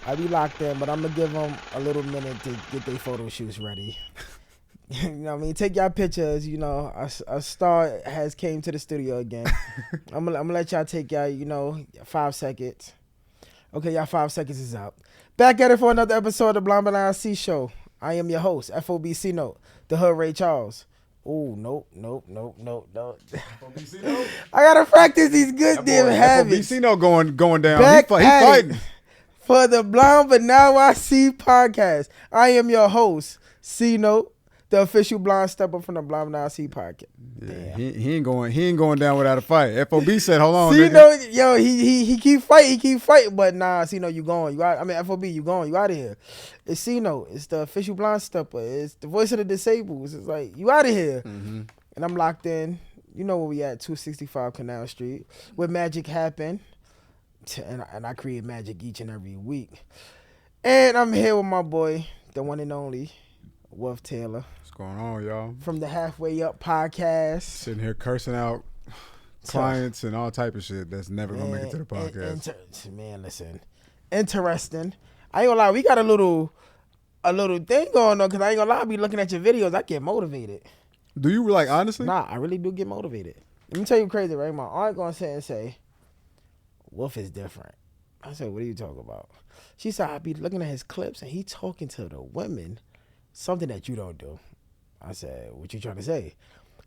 I be locked in, but I'm gonna give them a little minute to get their photo shoots ready. You know what I mean? Take y'all pictures. You know, a star has came to the studio again. I'm gonna let y'all take y'all, 5 seconds. Okay, y'all 5 seconds is up. Back at it for another episode of the Blind Blind C Show. I am your host, FOBC Note, the Hood Ray Charles. Oh, nope. FOBC Note? I gotta practice these good damn habits. FOBC Note going down. Back He at fighting. it for the Blind But Now I See podcast. I am your host, C Note, the official blind stepper from the Blind But Now I See podcast. Yeah, he ain't going down without a fight. FOB said, "Hold on, C nigga." Note, yo, he keep fighting, but nah, C Note, you going? You out? I mean, FOB, you going? You out of here? It's C Note. It's the official blind stepper. It's the voice of the disabled. It's like you out of here, and I'm locked in. You know where we at? 265 Canal Street, where magic happen, and I create magic each and every week. And I'm here with my boy, the one and only Wolf Taylor. What's going on, y'all? From the Halfway Up podcast. Sitting here cursing out clients and all type of shit that's never gonna make it to the podcast. Man, listen, interesting. I ain't gonna lie, we got a little thing going on because I ain't gonna lie, I be looking at your videos, I get motivated. Do you like honestly? Nah, I really do get motivated. Let me tell you crazy, right? My aunt gonna sit and say, Wolf is different. I said, what are you talking about? She said, I be looking at his clips and he talking to the women, something that you don't do. I said, what you trying to say?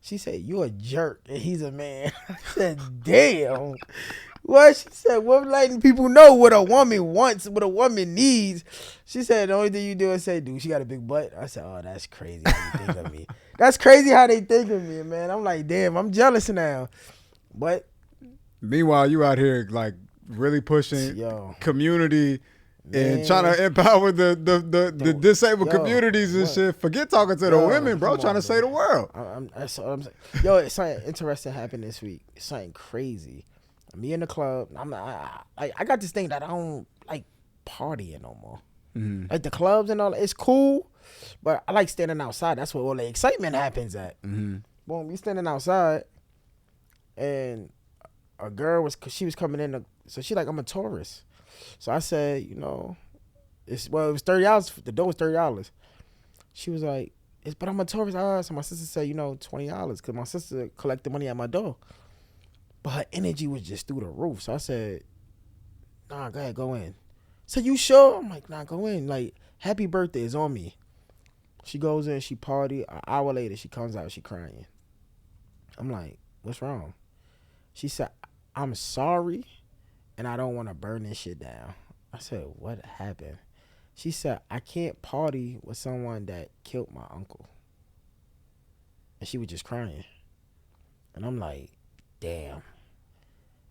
She said, you a jerk and he's a man. I said, damn. What? She said, well, letting people know what a woman wants, what a woman needs. She said, the only thing you do is say, dude, she got a big butt. I said, oh, that's crazy how you think of me. That's crazy how they think of me, man. I'm like, damn, I'm jealous now. But meanwhile, you out here like really pushing community and trying to empower the disabled communities and shit. Forget talking to the women, bro. Trying to save the world. That's what I'm saying. Yo, it's something interesting happened this week. It's something crazy. Me in the club. I got this thing that I don't like partying no more. Mm-hmm. Like the clubs and all. It's cool, but I like standing outside. That's where all the excitement happens at. Mm-hmm. Boom, we standing outside, and a girl was coming in. So she like, I'm a tourist. So I said, it was $30. The door was $30. She was like, but I'm a tourist. So my sister said, $20 because my sister collected money at my door. But her energy was just through the roof. So I said, nah, go ahead, go in. So you sure? I'm like, nah, go in. Like, happy birthday is on me. She goes in, she party. An hour later, she comes out, she crying. I'm like, what's wrong? She said, I'm sorry, and I don't want to burn this shit down. I said, what happened? She said, I can't party with someone that killed my uncle. And she was just crying. And I'm like, damn.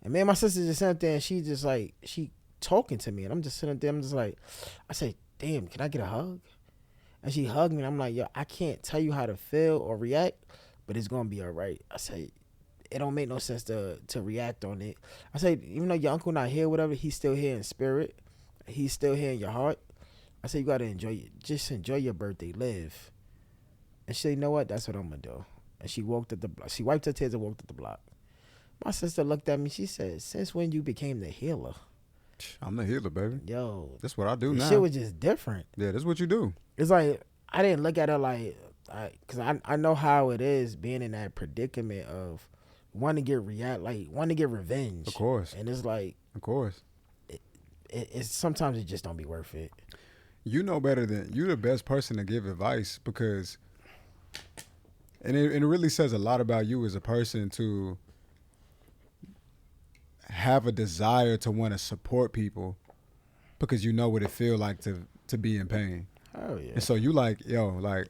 And me and my sister just sat there and she just like, she talking to me. And I'm just sitting there, I'm just like, I say, damn, can I get a hug? And she hugged me and I'm like, yo, I can't tell you how to feel or react, but it's going to be all right. I say, it don't make no sense to react on it. I say, even though your uncle not here, whatever, he's still here in spirit. He's still here in your heart. I say, you got to enjoy it. Just enjoy your birthday. Live. And she said, you know what? That's what I'm going to do. And she walked at the block. She wiped her tears and walked at the block. My sister looked at me. She said, since when you became the healer? I'm the healer, baby. Yo. That's what I do now. Shit was just different. Yeah, that's what you do. It's like, I didn't look at her like, because I know how it is being in that predicament of wanting to get revenge. Of course. And it's like, of course. It's sometimes it just don't be worth it. You know better than, you're the best person to give advice because, and it really says a lot about you as a person to have a desire to want to support people because you know what it feel like to be in pain. Oh yeah. And so you like, yo, like,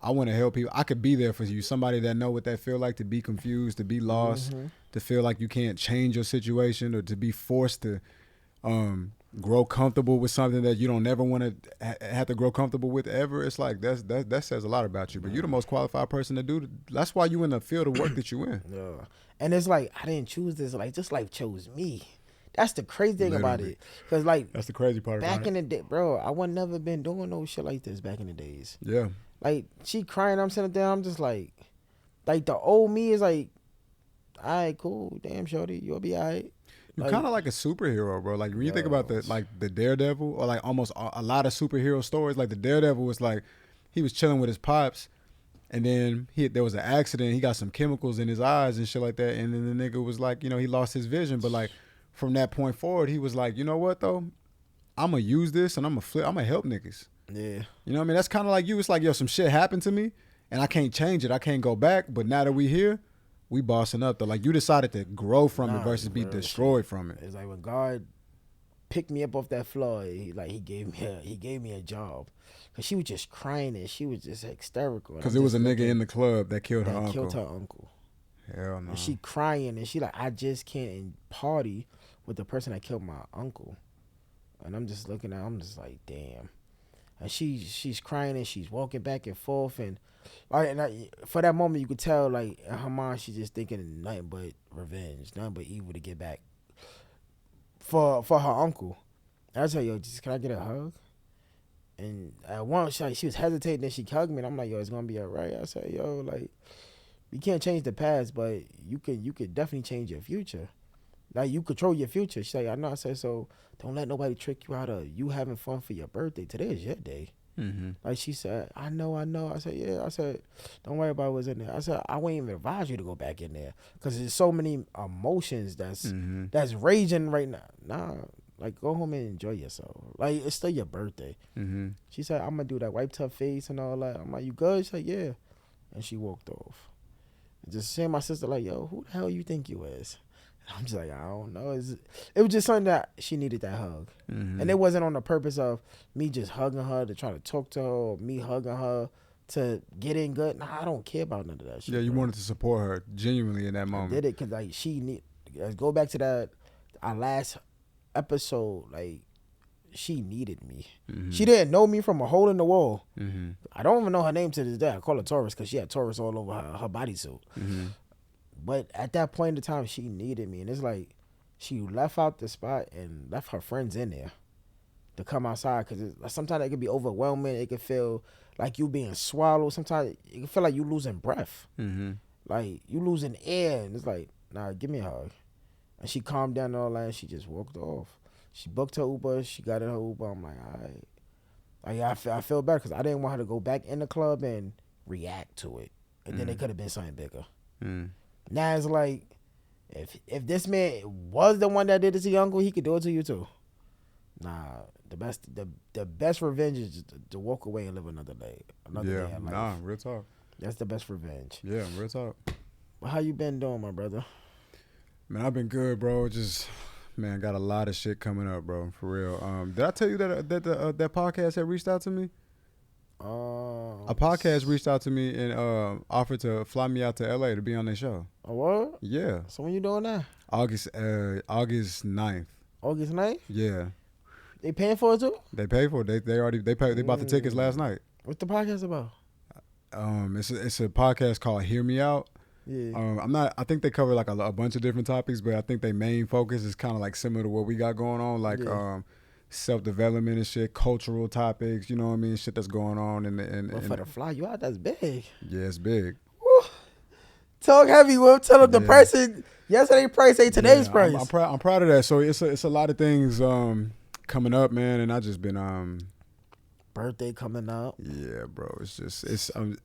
I want to help people. I could be there for you. Somebody that know what that feel like to be confused, to be lost, to feel like you can't change your situation, or to be forced to grow comfortable with something that you don't never want to have to grow comfortable with ever. It's like that says a lot about you. But you're the most qualified person to do. That's why you in the field of work that you in. Yeah. And it's like, I didn't choose this. Like, this life chose me. That's the crazy thing about it. Because, like, that's the crazy part. Back in the day, bro, I would never been doing no shit like this back in the days. Yeah. Like, she crying, I'm sitting there, I'm just like the old me is like, all right, cool. Damn, shorty, you'll be all right. You're kind of like a superhero, bro. Like when you think about the Daredevil, or like almost a lot of superhero stories, like the Daredevil was like, he was chilling with his pops, and then there was an accident. He got some chemicals in his eyes and shit like that, and then the nigga was like, you know, he lost his vision. But like from that point forward, he was like, you know what though, I'm gonna use this and I'm gonna help niggas. Yeah. You know what I mean? That's kind of like you. It's like, yo, some shit happened to me, and I can't change it. I can't go back. But now that we here, we bossing up though. Like you decided to grow from it versus be destroyed from it. It's like when God picked me up off that floor, he gave me a job, cause she was just crying and she was just hysterical. Cause there was a nigga in the club that killed her uncle. Killed her uncle. Hell no. And she crying and she like, I just can't party with the person that killed my uncle. And I'm just looking at her, I'm just like, damn. And she's crying and she's walking back and forth, and for that moment you could tell like in her mind she's just thinking nothing but revenge, nothing but evil to get back for her uncle. And I said, yo, just can I get a hug? And at once she was hesitating, and she hugged me, and I'm like, yo, it's gonna be alright. I said, yo, like, you can't change the past, but you could definitely change your future. Like, you control your future. She's like, I know. I said, so don't let nobody trick you out of you having fun for your birthday. Today is your day. Mm-hmm. Like she said, I know. I said, yeah. I said, don't worry about what's in there. I said, I wouldn't even advise you to go back in there because there's so many emotions that's raging right now. Nah, like go home and enjoy yourself. Like it's still your birthday. Mm-hmm. She said, I'm gonna do that wiped her face and all that. I'm like, you good? She said, yeah. And she walked off. Just saying, my sister like, yo, who the hell you think you is? I'm just like, I don't know. It was just something that she needed that hug. Mm-hmm. And it wasn't on the purpose of me just hugging her to try to talk to her or me hugging her to get in good. Nah, I don't care about none of that shit. Yeah, you wanted to support her genuinely in that moment. I did it because like let's go back to our last episode. Like she needed me. Mm-hmm. She didn't know me from a hole in the wall. Mm-hmm. I don't even know her name to this day. I call her Taurus because she had Taurus all over her bodysuit. Mm-hmm. But at that point in time, she needed me. And it's like she left out the spot and left her friends in there to come outside. Because sometimes it can be overwhelming. It can feel like you being swallowed. Sometimes it can feel like you losing breath. Mm-hmm. Like you losing air. And it's like, nah, give me a hug. And she calmed down and all that. And she just walked off. She booked her Uber. She got in her Uber. I'm like, all right. Like, I feel better because I didn't want her to go back in the club and react to it. And then it could have been something bigger. Mm. Now it's like, if this man was the one that did it to your uncle, he could do it to you too. Nah, the best revenge is to walk away and live another day in life. Nah, real talk. That's the best revenge. Yeah, real talk. Well, how you been doing, my brother? Man, I've been good, bro. Just, man, got a lot of shit coming up, bro. For real. Did I tell you that that podcast had reached out to me? A podcast reached out to me and offered to fly me out to LA to be on their show. Oh, what? Yeah. So when you doing that? August 9th. August 9th? Yeah. They paying for it too? They paid for it. They bought the tickets last night. What's the podcast about? It's a podcast called Hear Me Out. Yeah. I think they cover like a bunch of different topics, but I think their main focus is kind of like similar to what we got going on, like self-development and shit, cultural topics, you know what I mean, shit that's going on. But for the fly you out, that's big. Yeah, it's big. Woo. Talk heavy, Will. Tell them the price is yesterday's price ain't today's price. I'm proud of that. So it's a lot of things coming up, man, and I just been birthday coming up. Yeah, bro. It's you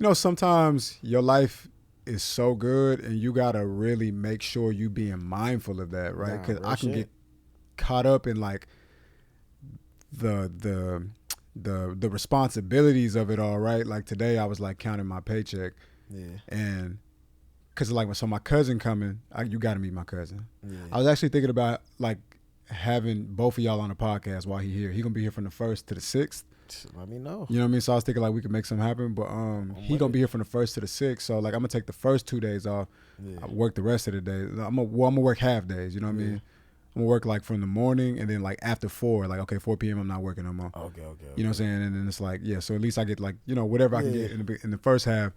know, sometimes your life is so good and you gotta really make sure you being mindful of that, right? Because I can get caught up in like the responsibilities of it all, right? Like today I was like counting my paycheck, and because like so my cousin coming, you got to meet my cousin. I was actually thinking about like having both of y'all on the podcast while he here. He gonna be here from the 1st to the 6th. Let me know. You know what I mean? So I was thinking like we could make something happen, but he gonna be here from the 1st to the 6th. So like I'm gonna take the first 2 days off. I work the rest of the days. I'm gonna work half days. You know what I mean? I'm gonna work like from the morning and then like after 4, like okay, 4 p.m. I'm not working no more. Okay. You know what I'm saying? And then it's like so at least I get like whatever I can get in the first half.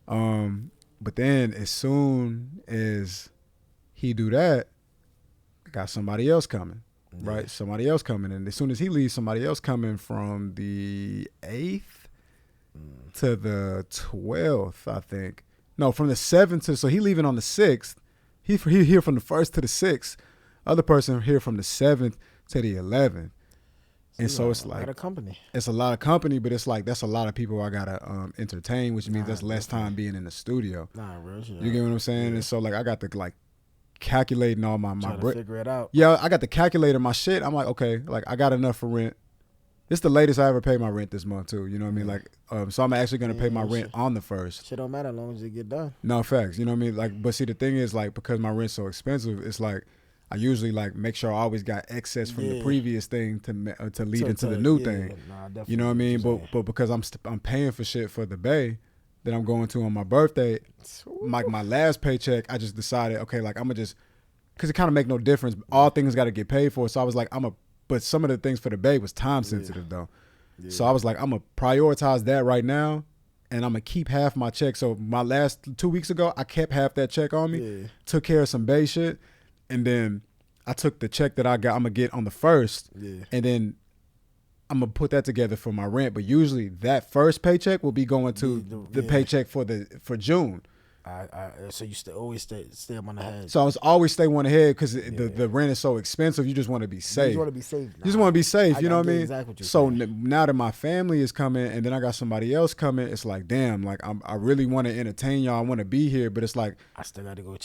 But then as soon as he do that, I got somebody else coming. Right, somebody else coming, and as soon as he leaves, somebody else coming from the 8th to the 12th, I think. No, from the 7th to so he leaving on the 6th. He here from the 1st to the 6th, Other person here from the 7th to the 11th. And so it's like, it's a lot of company, but it's like, that's a lot of people I gotta entertain, which means that's less time being in the studio. Real shit. You get what I'm saying? Yeah. And so like, I got to like calculating all my figure it out. Yeah, I got the calculator, my shit. I'm like, okay, like I got enough for rent. It's the latest I ever paid my rent this month too. You know what I mean? Like, so I'm actually gonna pay my rent on the 1st. Shit don't matter as long as it get done. No facts. You know what I mean? Like, but see, the thing is, like, because my rent's so expensive, it's like I usually like make sure I always got excess from the previous thing to lead into the new thing. Nah, you know what I mean? But because I'm paying for shit for the Bay that I'm going to on my birthday, like my last paycheck, I just decided, okay, like I'm gonna just, because it kind of make no difference. All things got to get paid for. So I was like, but some of the things for the Bay was time sensitive though. Yeah. So I was like, I'm gonna prioritize that right now, and I'm gonna keep half my check. So my last 2 weeks ago, I kept half that check on me, took care of some Bay shit. And then I took the check that I'm going to get on the 1st, and then I'm going to put that together for my rent. But usually that first paycheck will be going to the paycheck for June. So you always stay up on the head. So I was always stay one ahead because the rent is so expensive. You just want to be safe. You just want to be safe. You just want to be safe. You know what I mean? Exactly what you're so saying. Now that my family is coming and then I got somebody else coming, it's like, damn, like I really want to entertain y'all. I want to be here, but it's like I still got to go.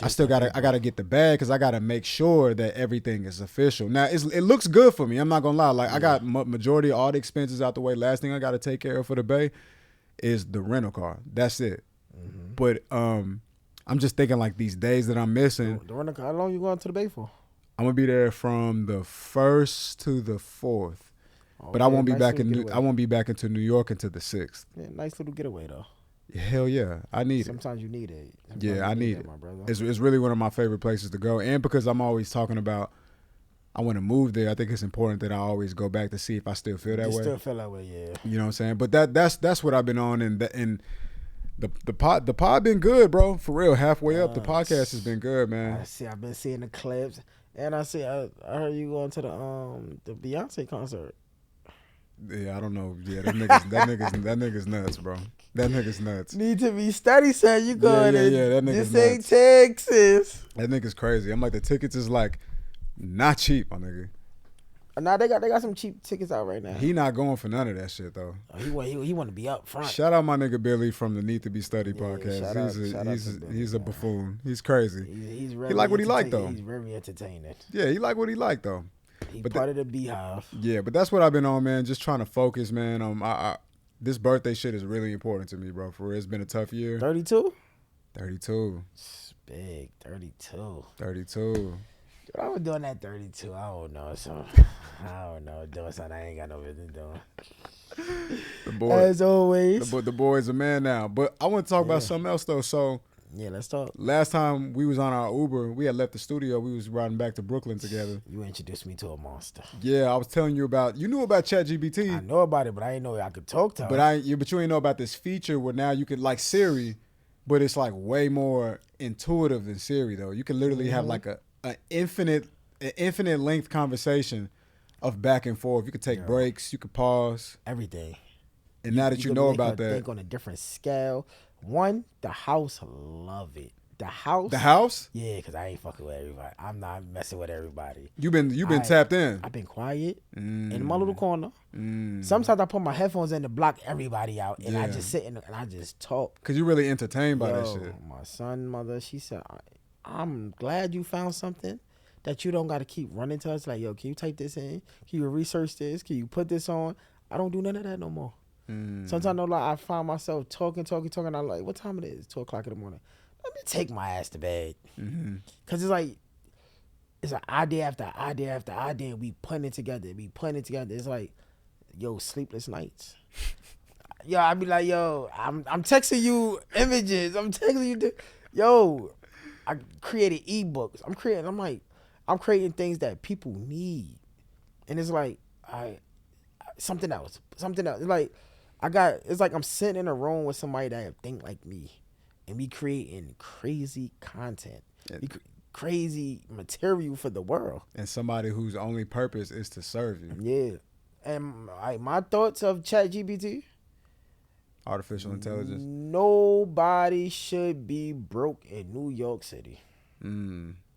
I got to get the bag because I got to make sure that everything is official. Now it looks good for me. I'm not gonna lie. Like I got majority of all the expenses out the way. Last thing I got to take care of for the Bay is the rental car. That's it. Mm-hmm. But I'm just thinking like these days that I'm missing. How long you going to the Bay for? I'm gonna be there from the 1st to the 4th, but I won't be back I won't be back into New York until the 6th. Yeah, nice little getaway though. Hell yeah, I need Sometimes you need it. I need it. My brother. It's really one of my favorite places to go, and because I'm always talking about I want to move there. I think it's important that I always go back to see if I still feel that way. Still feel that way, yeah. You know what I'm saying? But that's what I've been on, and the pod been good, bro. For real, halfway up, the podcast has been good, man. I've been seeing the clips, and I heard you going to the Beyonce concert. Yeah, I don't know. Yeah, that nigga's nuts, bro. That nigga's nuts. Need to be steady, son. You going? Yeah. That nigga's this nuts. Ain't Texas. That nigga's crazy. I'm like, the tickets is like not cheap, my nigga. Nah, they got some cheap tickets out right now. He not going for none of that shit though. He want to be up front. Shout out my nigga Billy from the Need to Be Studied podcast. He's a buffoon. He's crazy. He like what he like though. He's very entertaining. Yeah, he like what he like though. He part of the Beehive. Yeah, but that's what I've been on, man. Just trying to focus, man. This birthday shit is really important to me, bro. For real, it's been a tough year. 32. 32. It's big. 32. 32. I was doing that 32. I don't know. Doing something I ain't got no business doing. The boy, as always. The boy's a man now. But I want to talk about something else though. So yeah, let's talk. Last time we was on our Uber, we had left the studio. We was riding back to Brooklyn together. You introduced me to a monster. Yeah, I was telling you about. You knew about Chat GPT. I know about it, but I didn't know I could talk to her. But you ain't know about this feature where now you can like Siri, but it's like way more intuitive than Siri though. You can literally have like an infinite length conversation of back and forth. You could take breaks, you could pause, everything. And now that you know about that, think on a different scale. One, the house love it. The house? Yeah, because I ain't fucking with everybody. I'm not messing with everybody. You've been tapped in. I've been quiet in my little corner. Sometimes I put my headphones in to block everybody out, and I just sit and I just talk. Because you're really entertained by that shit. My son, mother, she said, I'm glad you found something that you don't got to keep running to us. Like, yo, can you type this in? Can you research this? Can you put this on? I don't do none of that no more. Sometimes I find myself talking. I'm like, what time it is? 2 o'clock in the morning. Let me take my ass to bed. Because it's like, it's an idea after idea after idea, and we putting it together. It's like, yo, sleepless nights. Yo, I be like, yo, I'm texting you images. I'm texting you. Yo, I created ebooks. I'm creating things that people need. And it's like, something else. It's like, it's like I'm sitting in a room with somebody that think like me, and we creating crazy content, crazy material for the world. And somebody whose only purpose is to serve you. Yeah. And my thoughts of Chat GPT. Artificial intelligence. Nobody should be broke in New York City.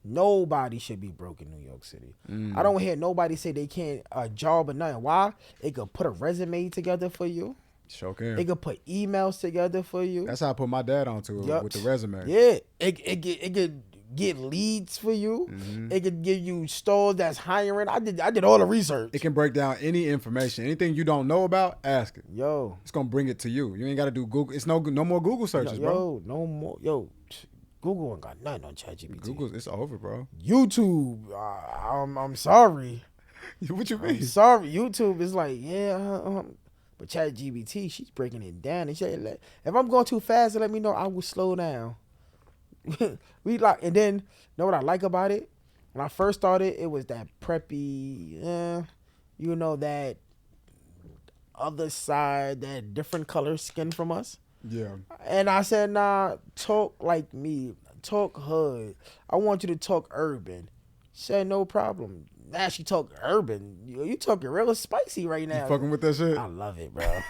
Nobody should be broke in New York City. I don't hear nobody say they can't a job or nothing. Why? It could put a resume together for you. Sure can. It could put emails together for you. That's how I put my dad onto it with the resume. Yeah, it could get leads for you. It could give you stores that's hiring. I did all the research. It can break down any information, anything you don't know about. Ask it. Yo, it's gonna bring it to you. You ain't got to do Google. It's no more Google searches, bro. No more. Yo, Google ain't got nothing on ChatGPT. Google, it's over, bro. YouTube, I'm sorry. What you mean? I'm sorry. YouTube is like, but ChatGPT, she's breaking it down. And if I'm going too fast, let me know. I will slow down. And then, you know what I like about it? When I first started, it was that preppy, that other side, that different color skin from us. Yeah. And I said, nah, talk like me. Talk hood. I want you to talk urban. She said, no problem. Now she talk urban. You talking real spicy right now. You fucking with that shit? I love it, bro.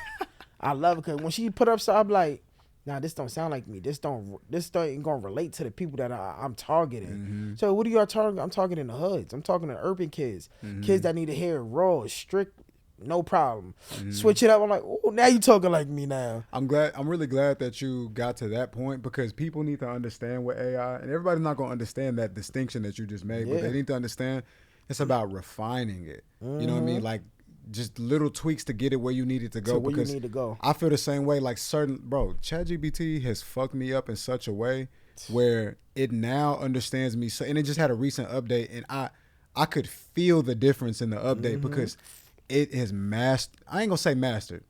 I love it because when she put up stuff, I'm like, nah, this don't sound like me. This ain't gonna relate to the people that I'm targeting. So what are you targeting? I'm targeting the hoods. I'm talking to urban kids. Kids that need to hear raw, strict, no problem. Switch it up. I'm like, oh, now you talking like me now. I'm really glad that you got to that point because people need to understand what AI, and everybody's not gonna understand that distinction that you just made, but they need to understand it's about refining it. You know what I mean? Like just little tweaks to get it where you need it to go. Where you need to go. I feel the same way. Like ChatGPT has fucked me up in such a way where it now understands me. So, and it just had a recent update, and I could feel the difference in the update because it has I ain't gonna say mastered.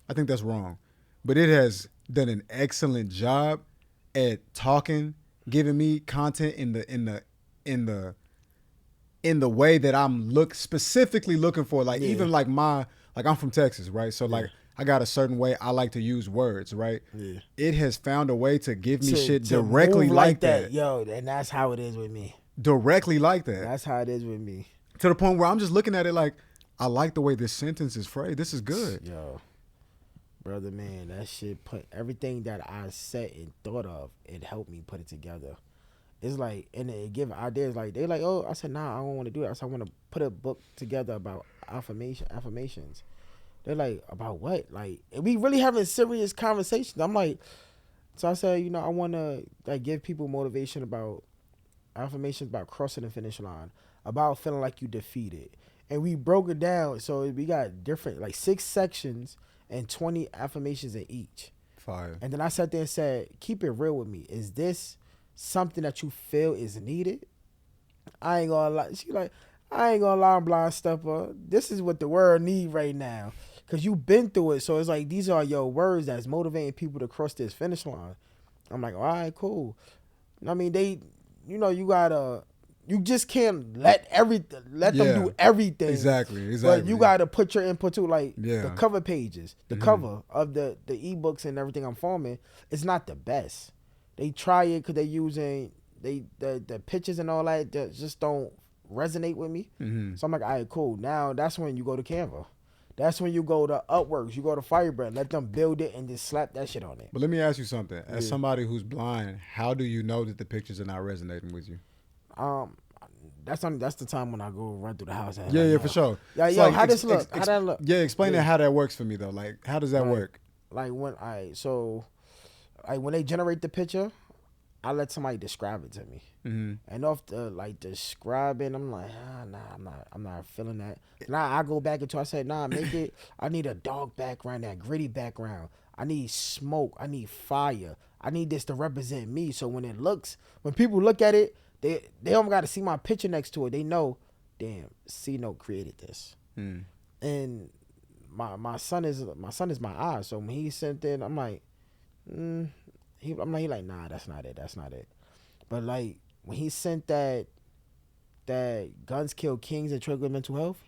I think that's wrong, but it has done an excellent job at talking, giving me content in the way that I'm specifically looking for. Like even like I'm from Texas, right? So like I got a certain way I like to use words, right? Yeah. It has found a way to give me shit directly like that. Yo, and that's how it is with me. Directly like that. That's how it is with me. To the point where I'm just looking at it like, I like the way this sentence is phrased. This is good. Yo, brother, man, that shit put everything that I said and thought of, it helped me put it together. It's like, and it give ideas like, they're like, oh, I said, nah, I don't want to do it. I said, I want to put a book together about affirmations. They're like, about what? Like, we really having serious conversations. I'm like, so I said, I want to like give people motivation about affirmations about crossing the finish line, about feeling like you defeated. And we broke it down. So we got different, like 6 sections and 20 affirmations in each. Fire. And then I sat there and said, keep it real with me. Is this something that you feel is needed? I ain't gonna lie. She like, I ain't gonna lie, blind stepper. This is what the world need right now. Cause you've been through it. So it's like, these are your words that's motivating people to cross this finish line. I'm like, all right, cool. I mean, you just can't let them do everything. Exactly. But you gotta put your input too. Like the cover pages, the cover of the ebooks and everything I'm forming, it's not the best. They try it because they're using the pictures and all that just don't resonate with me. So I'm like, all right, cool. Now that's when you go to Canva. That's when you go to Upworks. You go to Firebrand. Let them build it and just slap that shit on it. But let me ask you something. As somebody who's blind, how do you know that the pictures are not resonating with you? That's the time when I go run through the house. For sure. Yeah, yo, like, how this look? How that look? Yeah, explain how that works for me though. Like, how does that work? Like when they generate the picture, I let somebody describe it to me. And off the describing, I'm like, I'm not feeling that. Now I go back into, I said, make it. I need a dark background, that gritty background. I need smoke. I need fire. I need this to represent me. So when people look at it, they don't got to see my picture next to it. They know, damn, C-Note created this. And my son is my eye. So when he sent in, I'm like, he like, nah, that's not it. But like when he sent that guns kill kings and trigger mental health,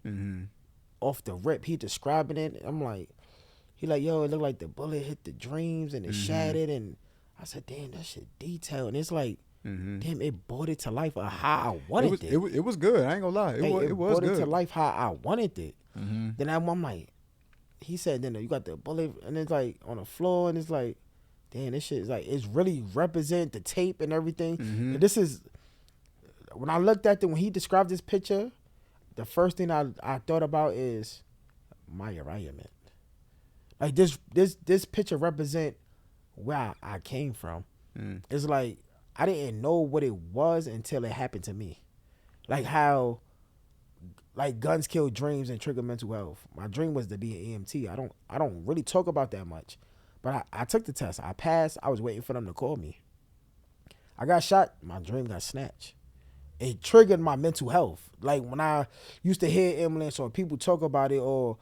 off the rip, he describing it. I'm like, he like, yo, it looked like the bullet hit the dreams and it shattered. And I said, damn, that shit detailed. And it's like, damn, it brought it to life how I wanted it. It was good. I ain't gonna lie. It was good. Brought it to life how I wanted it. Then I'm like, he said, then you got the bullet and it's like on the floor and it's like, damn, this shit is like, it's really represent the tape and everything. This is when I looked at it, when he described this picture, the first thing I thought about is my environment. Like this picture represent where I came from. It's like I didn't know what it was until it happened to me. Like how like guns kill dreams and trigger mental health. My dream was to be an EMT. I don't really talk about that much. But I took the test. I passed. I was waiting for them to call me. I got shot. My dream got snatched. It triggered my mental health. Like when I used to hear ambulance or people talk about it, or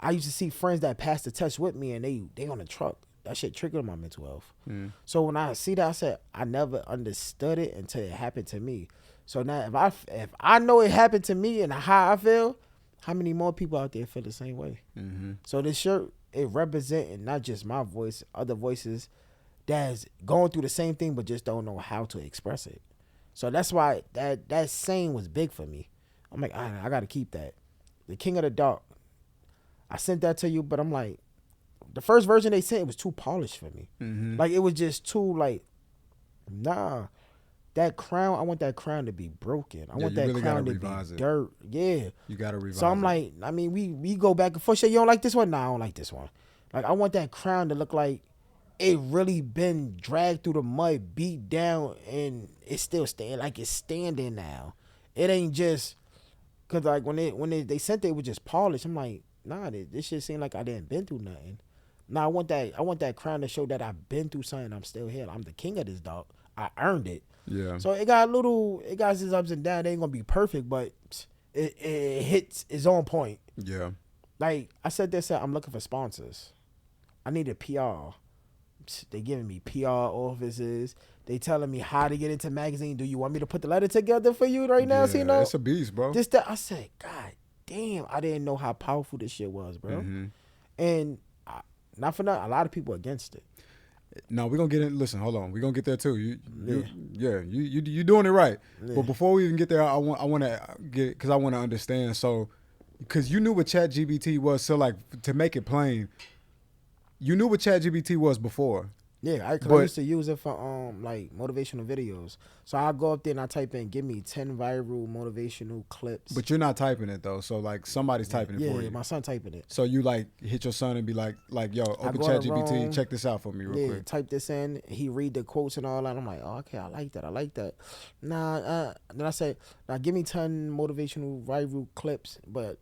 I used to see friends that passed the test with me and they on the truck. That shit triggered my mental health. So when I see that, I said I never understood it until it happened to me. So now if I know it happened to me and how I feel, how many more people out there feel the same way? So this shirt, it representing not just my voice, other voices that's going through the same thing but just don't know how to express it. So that's why that saying was big for me. I'm like, I got to keep that. The King of the Dark. I sent that to you, but I'm like, the first version they sent, it was too polished for me. Like, it was just too, like, nah. That crown, I want that crown to be broken. I want that really crown to be dirt. Yeah. You got to revise it. So I'm like, I mean, we go back and forth. Say, you don't like this one? Nah, I don't like this one. Like, I want that crown to look like it really been dragged through the mud, beat down, and it's still standing. Like, it's standing now. It ain't just, because, like, when they sent it was just polished. I'm like, nah, this shit seemed like I didn't been through nothing. Nah, I want that crown to show that I've been through something. I'm still here. I'm the king of this dog. I earned it. Yeah. So it got its ups and downs. It ain't gonna be perfect, but it hits its own point. Yeah. Like I said, I'm looking for sponsors. I need a PR. They giving me PR offices. They telling me how to get into magazine. Do you want me to put the letter together for you right now? See, it's a beast, bro. I said, God damn, I didn't know how powerful this shit was, bro. And not for nothing, a lot of people against it. No, we're gonna get in. Listen, hold on. We're gonna get there too. You doing it right. Yeah. But before we even get there, I want to get, because I want to understand. So, because you knew what Chat GPT was, so like to make it plain, you knew what Chat GPT was before. Yeah, I used to use it for like motivational videos. So I go up there and I type in, give me 10 viral motivational clips. But you're not typing it though, so like somebody's typing it for you. Yeah, my son typing it. So you like hit your son and be like, yo, open Chat GPT, check this out for me real quick. Type this in. He read the quotes and all that. I'm like, oh, okay, I like that. Nah, then I say, now give me 10 motivational viral clips, but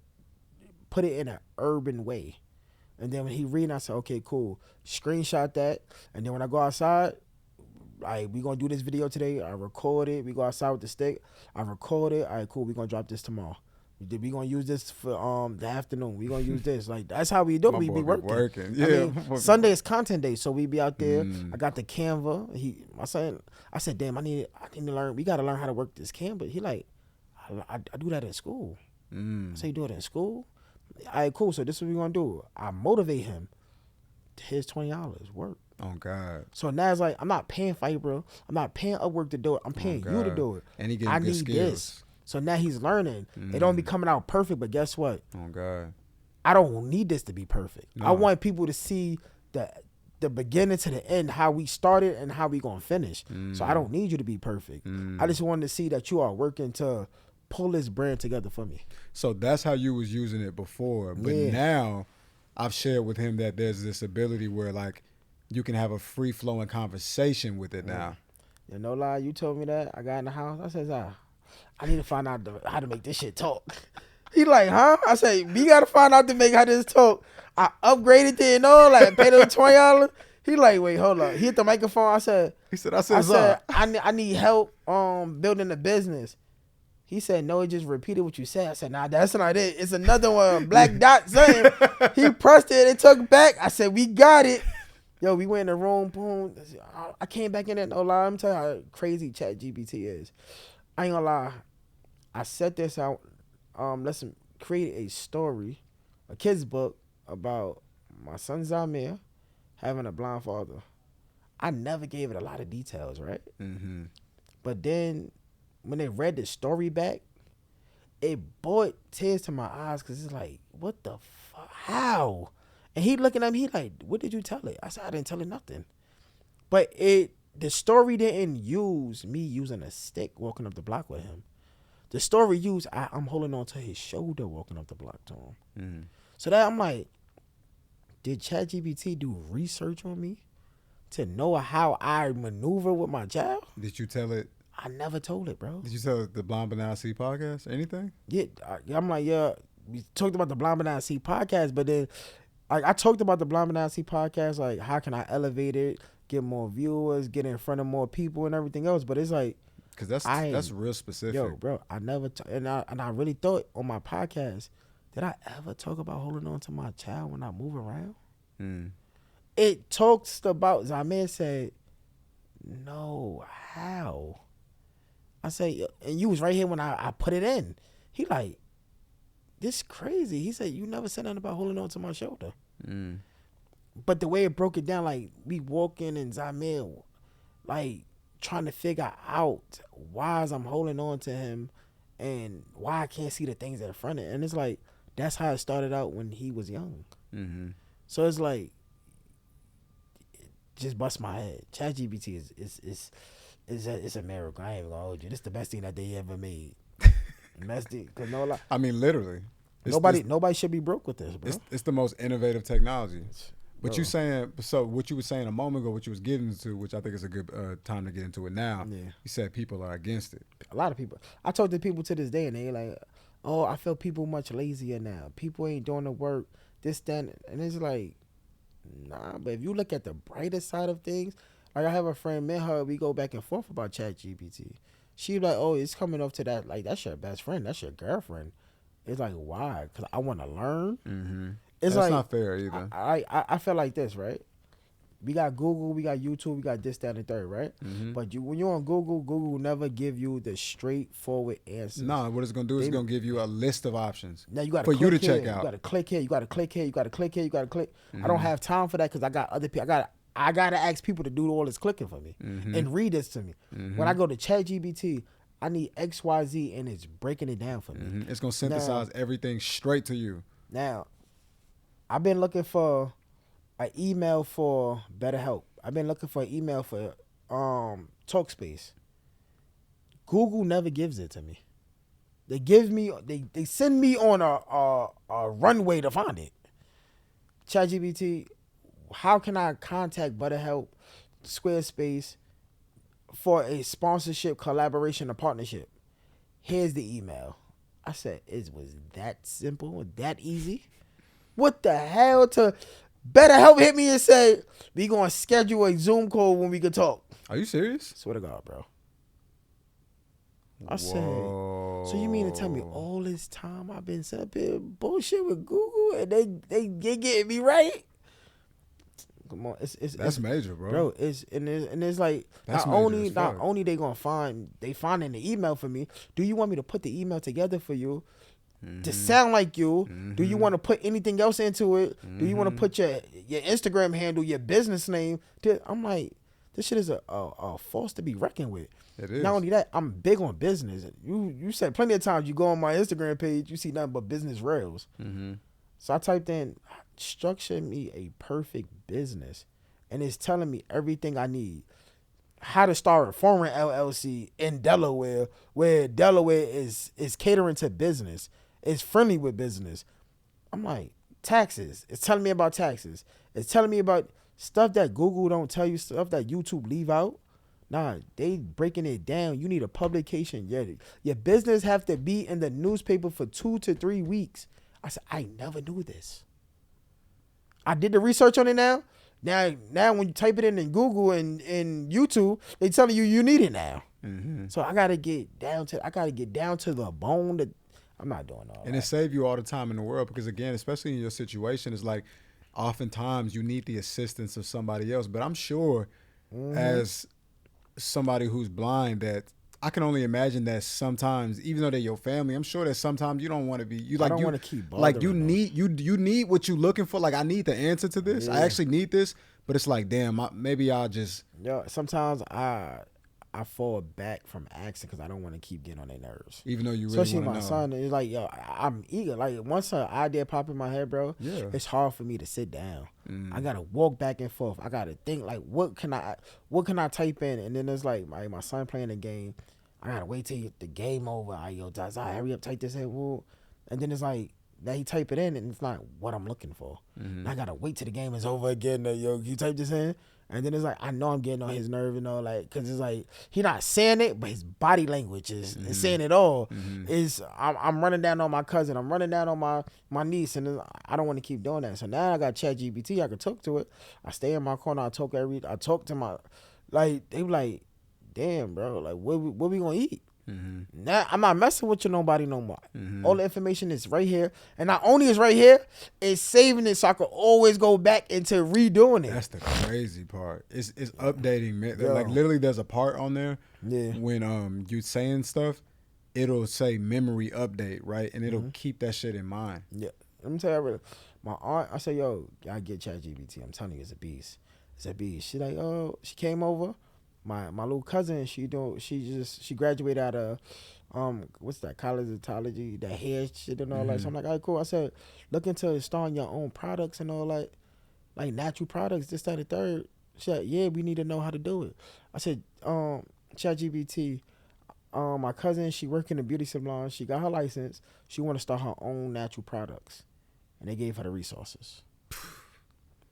put it in an urban way. And then when he read, I said, okay, cool. Screenshot that. And then when I go outside, we going to do this video today. I record it. We go outside with the stick. I record it. All right, cool. We going to drop this tomorrow. We going to use this for the afternoon. We going to use this. Like, that's how we do it. We be working. Yeah. I mean, Sunday is content day, so we be out there. I got the Canva. My son, I said, damn, I need to learn. We got to learn how to work this Canva. He like, I do that in school. I say, you do it in school? All right, cool. So this is what we're going to do. I motivate him. Here's $20. Work. Oh, God. So now it's like, I'm not paying Fight, bro. I'm not paying Upwork to do it. I'm paying you to do it. And he getting good skills. This. So now he's learning. It don't be coming out perfect, but guess what? Oh, God. I don't need this to be perfect. No. I want people to see the beginning to the end, how we started and how we going to finish. So I don't need you to be perfect. I just wanted to see that you are working to pull this brand together for me. So that's how you was using it before. But now I've shared with him that there's this ability where like you can have a free flowing conversation with it now. Yeah, no lie, you told me that. I got in the house. I said, I need to find out how to make this shit talk. He like, huh? I said, we got to find out to make how this talk. I upgraded it and all, like paid him $20. He like, wait, hold up. He hit the microphone. I said, I need help building a business. He said, no, it just repeated what you said. I said, nah, that's not it. It's another one, black dot saying. He pressed it and took back. I said, we got it. Yo, we went in the room, boom. I came back in there, no lie. I'm telling you how crazy Chat GPT is. I ain't gonna lie. I set this out. Let's create a story, a kid's book about my son Zamir having a blind father. I never gave it a lot of details, right? But then when they read the story back, it brought tears to my eyes because it's like, what the fuck? How? And he looking at me, he like, what did you tell it? I said, I didn't tell it nothing. But it the story didn't use me using a stick walking up the block with him. The story used I'm holding on to his shoulder walking up the block to him. Mm-hmm. So that I'm like, did ChatGPT do research on me to know how I maneuver with my child? Did you tell it? I never told it, bro. Did you tell it the Blind Banana C podcast? Anything? Yeah, I'm like, yeah. We talked about the Blind Banana C podcast, but then I talked about the Blind Banana C podcast, like how can I elevate it, get more viewers, get in front of more people, and everything else. But it's like, because that's real specific. Yo, bro, I never and I really thought on my podcast, did I ever talk about holding on to my child when I move around? Mm. It talks about, Zamir said, no, how? I say, and you was right here when I put it in. He like, this crazy. He said, you never said nothing about holding on to my shoulder. Mm. But the way it broke it down, like we walking and Zamir, like trying to figure out why I'm holding on to him and why I can't see the things in front of it. And it's like, that's how it started out when he was young. Mm-hmm. So it's like, it just bust my head. ChatGPT is a miracle. I ain't even gonna hold you. This is the best thing that they ever made. Best thing, cause no lie. I mean, literally. Nobody should be broke with this, bro. It's the most innovative technology. But Bro. you saying, so what you were saying a moment ago, what you was getting into, which I think is a good time to get into it now. Yeah. You said people are against it. A lot of people. I talk to people to this day, and they like, oh, I feel people much lazier now. People ain't doing the work. This, that, and it's like, nah. But if you look at the brighter side of things, like I have a friend, me and her, we go back and forth about ChatGPT. She like, oh, it's coming up to that. Like, that's your best friend. That's your girlfriend. It's like, why? Because I want to learn. Mm-hmm. It's That's like, not fair either. I feel like this, right? We got Google, we got YouTube, we got this, that, and the third, right? Mm-hmm. But when you're on Google, Google will never give you the straightforward answers. No, what it's going to do is it's going to give you a list of options Now you got for you to here, check out. You got to click here, you got to click here, you got to click here, you got to click. Mm-hmm. I don't have time for that because I got other people. I got to ask people to do all this clicking for me and read this to me. Mm-hmm. When I go to ChatGPT, I need X, Y, Z, and it's breaking it down for me. Mm-hmm. It's going to synthesize everything straight to you. Now, I've been looking for an email for BetterHelp. I've been looking for an email for Talkspace. Google never gives it to me. They give me, they send me on a runway to find it. ChatGPT, how can I contact BetterHelp, Squarespace for a sponsorship, collaboration, or partnership? Here's the email. I said, it was that simple, that easy. What the hell? To BetterHelp hit me and say, we gonna schedule a Zoom call when we can talk. Are you serious? Swear to God, bro. I said, Whoa. so you mean to tell me all this time I've been up here bullshit with Google and they getting me right? Come on, that's major, bro. Bro, it's like that's not only they gonna finding the email for me. Do you want me to put the email together for you to sound like you? Do you want to put anything else into it? Do you want to put your Instagram handle, your business name? I'm like, this shit is a force to be reckoned with. It is. Not only that, I'm big on business. You said plenty of times you go on my Instagram page, you see nothing but business rails. Mm-hmm. So I typed in, structure me a perfect business. And it's telling me everything I need. How to start a foreign LLC in Delaware, where Delaware is catering to business. It's friendly with business. I'm like, taxes. It's telling me about taxes. It's telling me about stuff that Google don't tell you, stuff that YouTube leave out. Nah, they breaking it down. You need a publication. Your business have to be in the newspaper for 2 to 3 weeks. I said, I never knew this. I did the research on it now. Now when you type it in Google and YouTube, they telling you need it now. Mm-hmm. So I gotta get down to the bone. I'm not doing all that. And it saves you all the time in the world because, again, especially in your situation, it's like oftentimes you need the assistance of somebody else. But I'm sure as somebody who's blind that I can only imagine that sometimes, even though they're your family, I'm sure that sometimes you don't want to be. I don't want to keep bothering like you need what you're looking for. Like, I need the answer to this. Yeah. I actually need this, but it's like, damn, maybe I'll just. Sometimes I I fall back from asking because I don't want to keep getting on their nerves. Even though you really Especially want to my know. son is like, yo, I'm eager. Like once an idea pop in my head, bro, Yeah. it's hard for me to sit down. Mm. I gotta walk back and forth. I gotta think like, what can I type in? And then it's like my son playing the game. I gotta wait till the game over. Yo, Zaza, hurry up, type this in. Whoa. And then it's like, now he type it in and it's not what I'm looking for. Mm-hmm. I gotta wait till the game is over again. Yo, you type this in, and then it's like I know I'm getting on his nerve, like, cause it's like he not saying it, but his body language is saying it all. Is I'm running down on my cousin, I'm running down on my niece, and I don't want to keep doing that. So now I got Chat GPT. I can talk to it. I stay in my corner. I talk to my, like they be like, damn, bro, like what we gonna eat? Now I'm not messing with you nobody no more. All the information is right here, and not only is right here, it's saving it so I can always go back into redoing it. That's the crazy part. It's updating, man. Like literally, there's a part on there when you saying stuff, it'll say memory update, right, and it'll keep that shit in mind. Yeah, let me tell you, my aunt. I said, yo, I get ChatGPT. I'm telling you, it's a beast. It's a beast. She like, oh, she came over. My little cousin, she graduated out of what's that, cosmetology, that hair shit and all that. So I'm like, all right, cool. I said, look into starting your own products and all that, like natural products, this, that, and third. She said, yeah, we need to know how to do it. I said, ChatGPT, my cousin, she work in a beauty salon. She got her license. She want to start her own natural products, and they gave her the resources.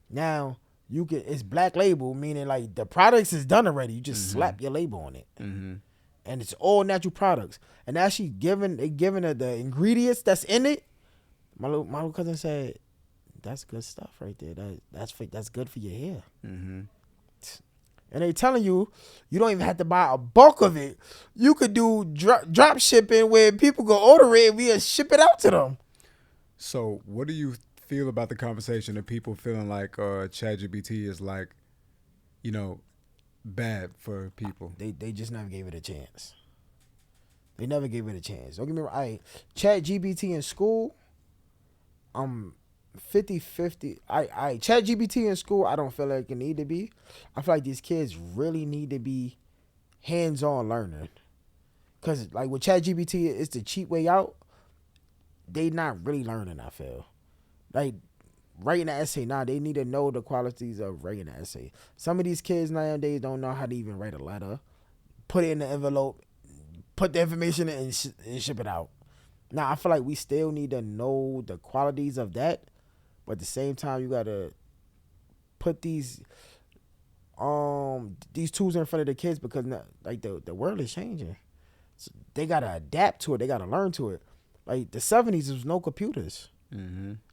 Now, it's black label, meaning like the products is done already. You just slap your label on it, and it's all natural products. And now they giving her the ingredients that's in it. My little cousin said, "That's good stuff right there. That's good for your hair." And they telling you don't even have to buy a bulk of it. You could do drop shipping where people go order it and we ship it out to them. So what do you feel about the conversation of people feeling like ChatGPT is like, bad for people? They just never gave it a chance. They never gave it a chance. Don't get me wrong. ChatGPT in school, 50-50. ChatGPT in school, I don't feel like it need to be. I feel like these kids really need to be hands-on learning. Because like with ChatGPT, it's the cheap way out. They not really learning, I feel. Like writing an essay, they need to know the qualities of writing an essay. Some of these kids nowadays don't know how to even write a letter, put it in the envelope, put the information in and ship it out. Now, I feel like we still need to know the qualities of that, but at the same time, you gotta put these tools in front of the kids because like the world is changing. So they gotta adapt to it. They gotta learn to it. Like the 70s, there was no computers.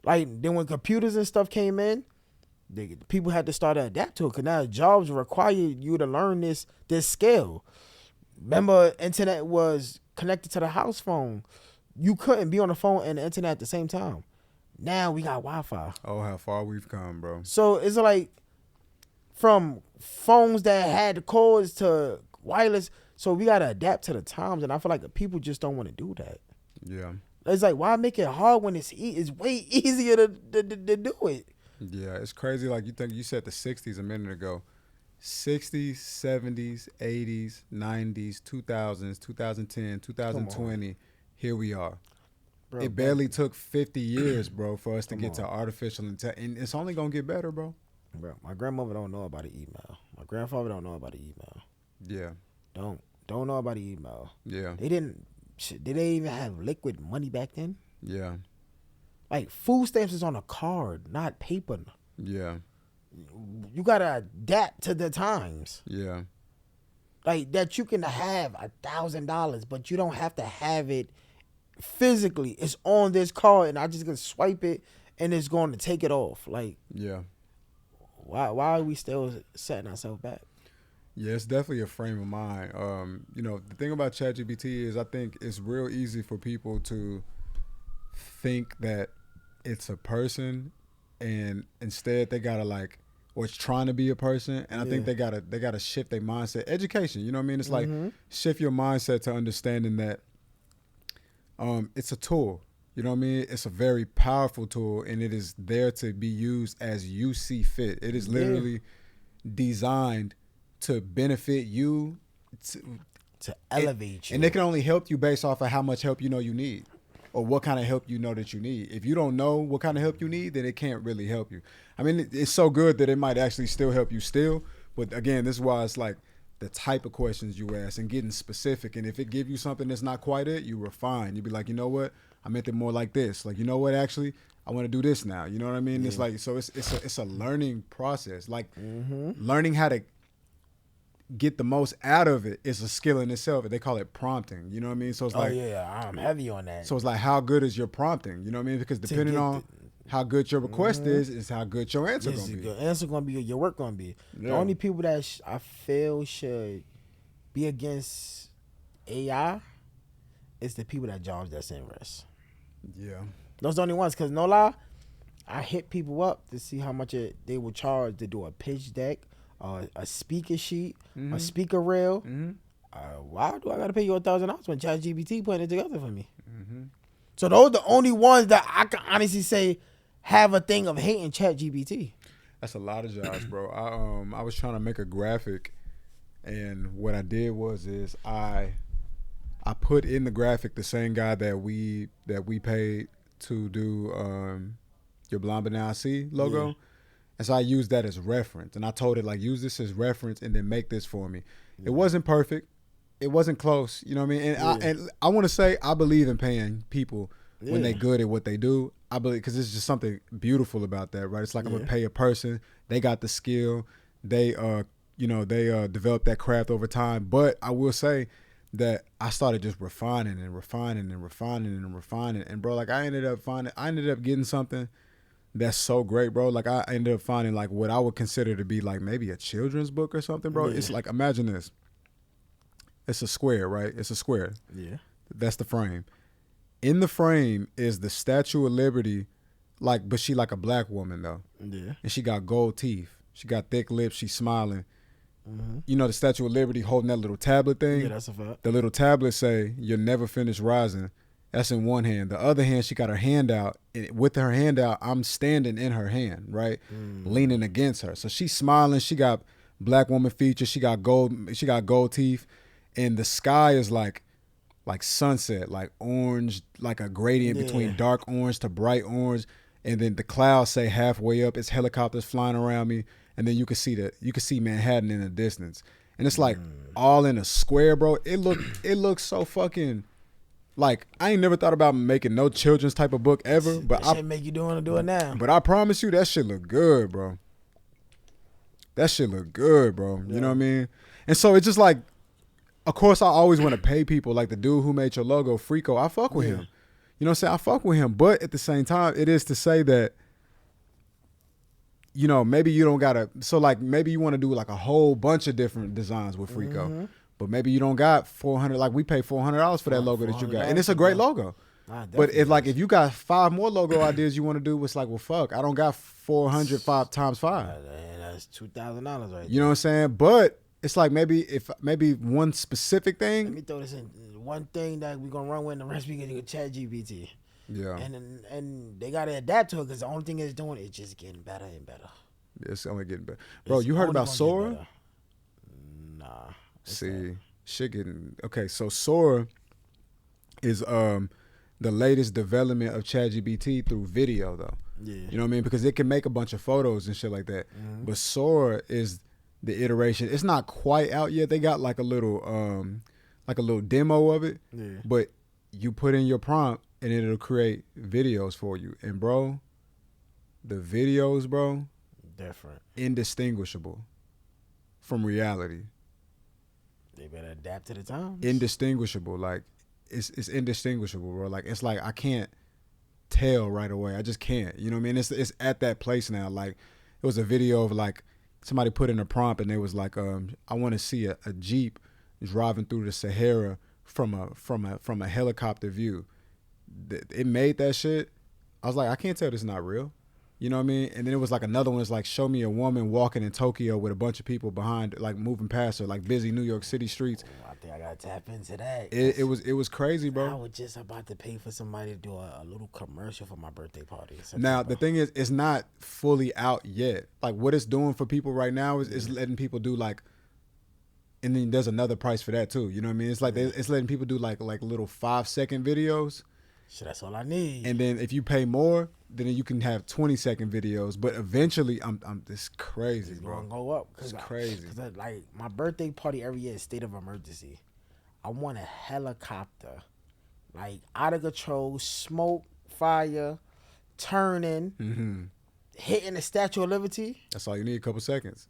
Like then when computers and stuff came in, people had to start to adapt to it because now jobs require you to learn this skill. Remember, internet was connected to the house phone. You couldn't be on the phone and the internet at the same time. Now we got Wi-Fi. Oh, how far we've come, bro. So it's like from phones that had cords to wireless. So we got to adapt to the times. And I feel like people just don't want to do that. Yeah. It's like, why make it hard when it's way easier to do it? Yeah, it's crazy. Like you said the 60s a minute ago. 60s, 70s, 80s, 90s, 2000s, 2010, 2020. Here we are. Bro, it barely took 50 years, bro, for us to get to artificial intelligence. And it's only going to get better, bro. Bro, my grandmother don't know about the email. My grandfather don't know about the email. Yeah. Don't know about the email. Yeah. Did they even have liquid money back then? Yeah. Like food stamps is on a card, not paper. Yeah. You gotta adapt to the times. Yeah. Like that you can have $1,000, but you don't have to have it physically. It's on this card and I just gonna swipe it and it's going to take it off. Like, yeah. Why are we still setting ourselves back? Yeah, it's definitely a frame of mind. The thing about ChatGPT is I think it's real easy for people to think that it's a person, and instead they gotta or it's trying to be a person. And I think they gotta shift their mindset. Education, you know what I mean? It's like shift your mindset to understanding that it's a tool. You know what I mean? It's a very powerful tool, and it is there to be used as you see fit. It is literally designed to benefit you to elevate you. And they can only help you based off of how much help you know you need, or what kind of help you know that you need. If you don't know what kind of help you need, then it can't really help you. I mean, it's so good that it might actually still help you still. But again, this is why it's like the type of questions you ask and getting specific. And if it give you something that's not quite it, you refine. You be like, you know what? I meant it more like this. Like, you know what? Actually, I want to do this now. You know what I mean? Yeah. It's like, so it's a learning process. Like learning how to get the most out of it is a skill in itself. They call it prompting. You know what I mean? So it's like, I'm heavy on that. So it's like, how good is your prompting? You know what I mean? Because depending on how good your request is how good your answer gonna be. Your answer gonna be, your work gonna be. Yeah. The only people that I feel should be against AI is the people that jobs that's in risk. Yeah, those are the only ones. Cause no lie, I hit people up to see how much they would charge to do a pitch deck, a speaker sheet, a speaker reel. Why do I gotta pay you $1,000 when ChatGPT putting it together for me? So those are the only ones that I can honestly say have a thing of hating ChatGPT. That's a lot of jobs, bro. I was trying to make a graphic, and what I did was I put in the graphic the same guy that we paid to do your Blind But Now I See logo. Yeah. And so I used that as reference, and I told it, like, use this as reference and then make this for me. Yeah. It wasn't perfect. It wasn't close. You know what I mean? And I want to say I believe in paying people when they're good at what they do. I believe, because it's just something beautiful about that, right? It's like I'm gonna pay a person. They got the skill. They developed that craft over time. But I will say that I started just refining and refining and refining and refining. And bro, like I ended up getting something that's so great, bro. Like I ended up finding like what I would consider to be like maybe a children's book or something, bro. Yeah. It's like, imagine this. It's a square, right? It's a square. Yeah. That's the frame. In the frame is the Statue of Liberty, but she like a black woman though. Yeah. And she got gold teeth. She got thick lips. She's smiling. You know the Statue of Liberty holding that little tablet thing? Yeah, that's a fact. The little tablet say, "You'll never finish rising." That's in one hand. The other hand, she got her hand out. And with her hand out, I'm standing in her hand, right? Leaning against her. So she's smiling. She got black woman features. She got gold teeth. And the sky is like sunset, like orange, like a gradient between dark orange to bright orange. And then the clouds say halfway up, it's helicopters flying around me. And then you can see Manhattan in the distance. And it's like all in a square, bro. It looks so fucking, like, I ain't never thought about making no children's type of book ever. But that shit make you want to do it now. But I promise you, that shit look good, bro. That shit look good, bro. Yeah. You know what I mean? And so it's just like, of course, I always want to pay people. Like the dude who made your logo, Frico, I fuck with him. You know what I'm saying? I fuck with him. But at the same time, it is to say that, you know, maybe you don't got to. So, like, maybe you want to do, like, a whole bunch of different designs with Frico. But maybe you don't got $400. Like, we pay $400 for that logo that you got. And it's a great logo. But if you got 5 more logo ideas you want to do, it's like, well, fuck, I don't got 400 5 times 5. That's $2,000 right there. You know what I'm saying? But it's like maybe one specific thing. Let me throw this in. One thing that we're gonna run with, and the rest we gonna do ChatGPT. Yeah. And they gotta adapt to it, because the only thing it's doing is just getting better and better. It's only getting better. Bro, you heard about Sora? Nah. See, shit getting okay. So Sora is the latest development of ChatGPT through video though. Yeah. You know what I mean? Because it can make a bunch of photos and shit like that. But Sora is the iteration. It's not quite out yet. They got like a little demo of it. Yeah. But you put in your prompt and it'll create videos for you. And bro, the videos, bro, different, indistinguishable from reality. They better adapt to the times. Indistinguishable, like it's indistinguishable, bro. Like it's like I can't tell right away. I just can't. You know what I mean? It's at that place now. Like it was a video of like somebody put in a prompt and they was like, I want to see a Jeep driving through the Sahara from a helicopter view. It made that shit. I was like, I can't tell this is not real. You know what I mean? And then it was like another one. It's like, show me a woman walking in Tokyo with a bunch of people behind, like moving past her, like busy New York City streets. I think I gotta tap into that. It was crazy, bro. I was just about to pay for somebody to do a little commercial for my birthday party. Now the thing is, it's not fully out yet. Like what it's doing for people right now is letting people do like and then there's another price for that too. You know what I mean? It's like it's letting people do like little 5-second videos. Shit, that's all I need. And then if you pay more, then you can have 20-second videos. But eventually, I'm this crazy, bro. It's gonna go up. It's crazy. Cause like my birthday party every year is state of emergency. I want a helicopter, like out of control, smoke, fire, turning, hitting the Statue of Liberty. That's all you need. A couple seconds.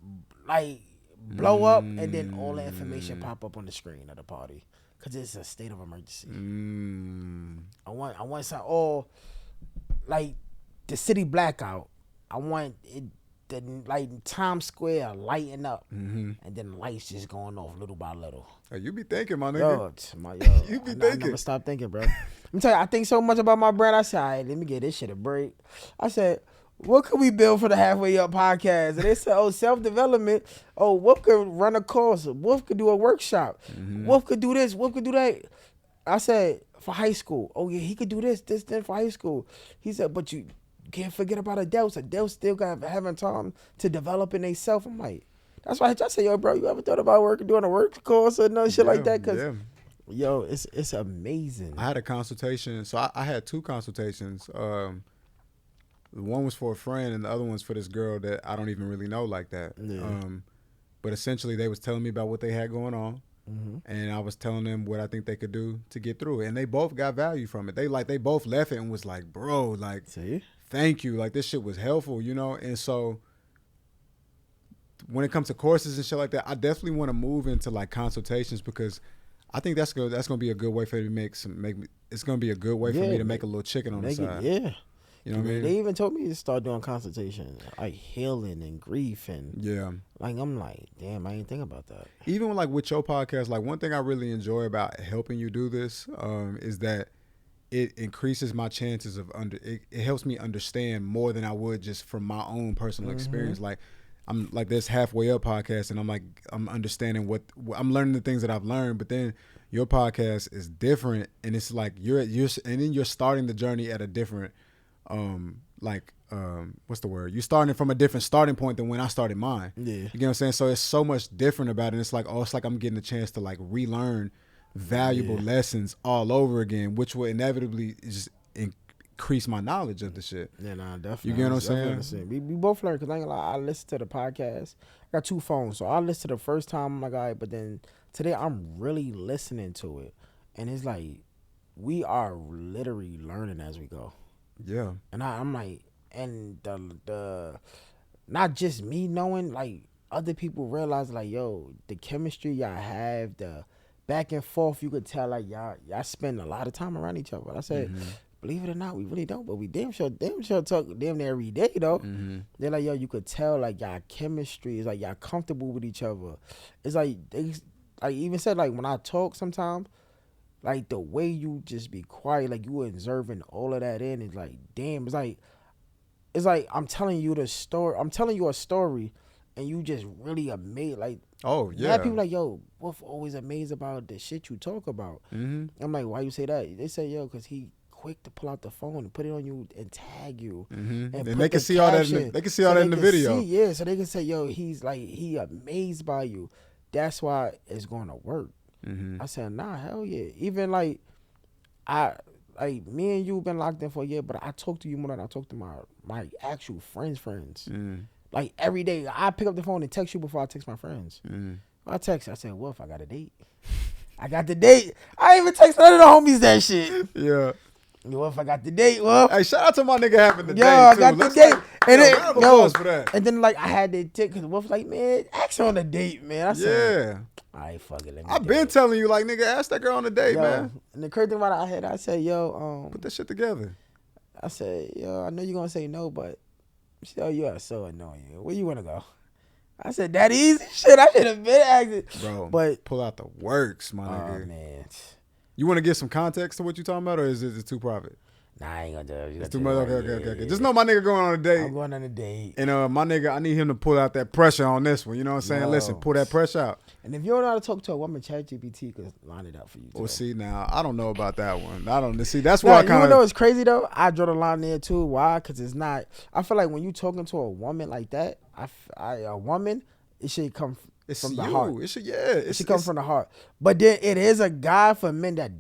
Like blow up, and then all the information pop up on the screen of the party. Cause it's a state of emergency. I want some like the city blackout. I want it like Times Square lighting up, and then lights just going off little by little. Hey, you be thinking, my nigga. You be thinking. I never stop thinking, bro. Let me tell you, I think so much about my brand. I said, all right, let me get this shit a break. I said, what could we build for the Halfway Up podcast? And they said, self-development. Wolf could run a course. Wolf could do a workshop. Wolf could do this. Wolf could do that. I said, for high school. Oh, yeah, he could do this, then for high school. He said, but you can't forget about adults. Adults still got having time to develop in themselves. I'm like, that's why I say, yo, bro, you ever thought about doing a work course or no shit like that? Because, yo, it's amazing. I had a consultation. So I had 2 consultations. One was for a friend and the other one's for this girl that I don't even really know like that. Yeah. But essentially they was telling me about what they had going on, and I was telling them what I think they could do to get through it. And they both got value from it. They both left it and was like, bro, like, thank you. Like, this shit was helpful, you know? And so when it comes to courses and shit like that, I definitely want to move into like consultations, because I think that's gonna be a good way for me to it's gonna be a good way for me to make a little chicken on the side. You know what I mean? They even told me to start doing consultation, like healing and grief, and like I'm like, damn, I didn't think about that. Even like with your podcast, like one thing I really enjoy about helping you do this is that it increases my chances of it helps me understand more than I would just from my own personal experience. Like I'm like this Halfway Up podcast, and I'm understanding what I'm learning the things that I've learned, but then your podcast is different, and it's like you're and then you're starting the journey at a different what's the word? You're starting from a different starting point than when I started mine. Yeah. You get what I'm saying? So it's so much different about it. It's like, it's like I'm getting a chance to like relearn valuable lessons all over again, which will inevitably just increase my knowledge of the shit. Yeah, nah, definitely. You get what I'm saying? We both learn, because I ain't gonna lie, I listen to the podcast. I got 2 phones, so I listen to the first time, I'm like, all right, but then today I'm really listening to it. And it's like, we are literally learning as we go. Yeah. And I'm like, and the not just me knowing, like other people realize, like, yo, the chemistry y'all have, the back and forth, you could tell like y'all spend a lot of time around each other. I said, believe it or not, we really don't, but we damn sure talk damn near every day though. They're like, yo, you could tell like y'all chemistry is like y'all comfortable with each other. It's like I even said, like, when I talk sometimes, like the way you just be quiet, like you observing all of that in, it's like, damn, it's like I'm telling you the story. I'm telling you a story, and you just really amazed. Like, oh yeah, people like, yo, Wolf always amazed about the shit you talk about. I'm like, why you say that? They say, yo, because he quick to pull out the phone and put it on you and tag you, and they can see all that. They can see all that in the video. So they can say, yo, he's like, he amazed by you. That's why it's going to work. I said, nah, hell yeah. Even like me and you been locked in for a year, but I talk to you more than I talk to my actual friends. Like every day, I pick up the phone and text you before I text my friends. I text, I said, Wolf, I got a date. I got the date. I ain't even text none of the homies that shit. Yeah. Wolf, I got the date, Wolf. Hey, shout out to my nigga having the date, I got the date. Like, and then like I had the ticket, because Wolf like, man, ask her on the date, man. I said, all right, fuck it. I've been telling you, like, nigga, ask that girl on the date, man. And the crazy thing about it, I said, yo, put that shit together. I said, yo, I know you're gonna say no, but she said, oh, you are so annoying. Where you wanna go? I said, that easy shit. I should have been asking. Bro, but pull out the works, my nigga. Oh man. You want to get some context to what you talking about, or is it too private? Nah, I ain't gonna do it. It's too much. Okay. Just know my nigga going on a date. I'm going on a date. And my nigga, I need him to pull out that pressure on this one. You know what I'm saying? Listen, pull that pressure out. And if you don't know how to talk to a woman, Chat GPT could line it up for you. Well, see, now, I don't know about that one. I don't see. That's why I kind of. You know what's crazy, though? I draw the line there, too. Why? Because it's not. I feel like when you talking to a woman like that, a woman, it should come It's from the you. heart. It should come from the heart. But then it is a guide for men that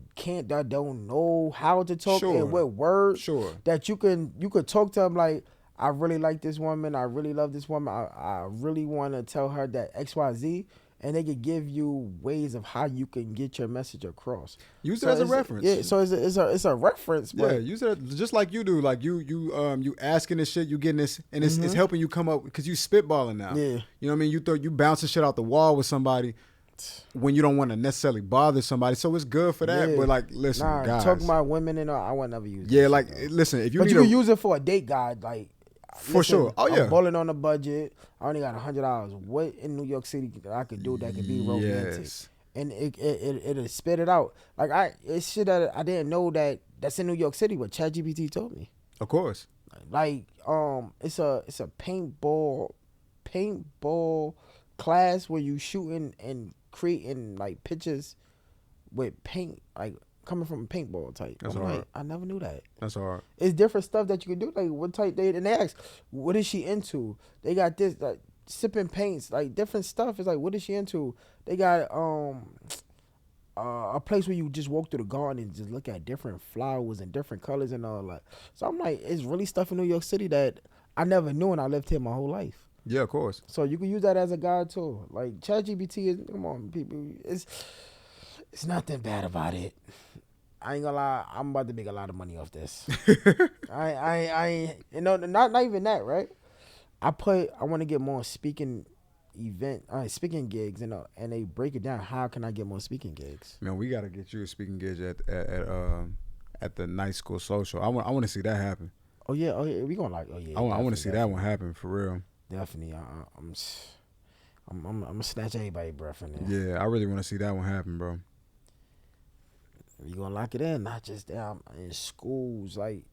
don't know how to talk and what words that you could talk to them like, I really like this woman. I really love this woman. I really want to tell her that XYZ. And they could give you ways of how you can get your message across. Use it as a reference. Yeah, so it's a reference. But yeah, use it just like you do. Like you asking this shit, you getting this, and it's helping you come up because you spitballing now. Yeah, you know what I mean. You bouncing shit out the wall with somebody when you don't want to necessarily bother somebody. So it's good for that. Yeah. But like, listen, guys, talking about women and all, I would never use. Yeah, like listen, if you but you can use it for a date guide, like. For sure. Oh yeah. I'm balling on a budget. I only got $100. What in New York City I could do that could be romantic? Yes. And it'll spit it out. Like it's shit that I didn't know that's in New York City, but ChatGPT told me. Of course. Like it's a paintball class where you shooting and creating like pictures with paint, like coming from a paintball type. That's I'm hard. like, I never knew that. That's hard. It's different stuff that you can do. Like what type and they ask, what is she into? They got this like sipping paints, like different stuff. It's like, what is she into? They got a place where you just walk through the garden and just look at different flowers and different colors and all that. So I'm like, it's really stuff in New York City that I never knew, and I lived here my whole life. Yeah, of course. So you can use that as a guide too. Like ChatGPT is, come on, people, it's nothing bad about it. I ain't gonna lie, I'm about to make a lot of money off this. I not even that, right? I want to get more speaking gigs, and they break it down. How can I get more speaking gigs? Man, we gotta get you a speaking gig at the night school social. I want to see that happen. Oh yeah, we gonna like. Oh yeah, I want to see that one happen for real. Definitely, I'm gonna snatch everybody's breath in there. Yeah, I really want to see that one happen, bro. You gonna lock it in, not just down in schools. Like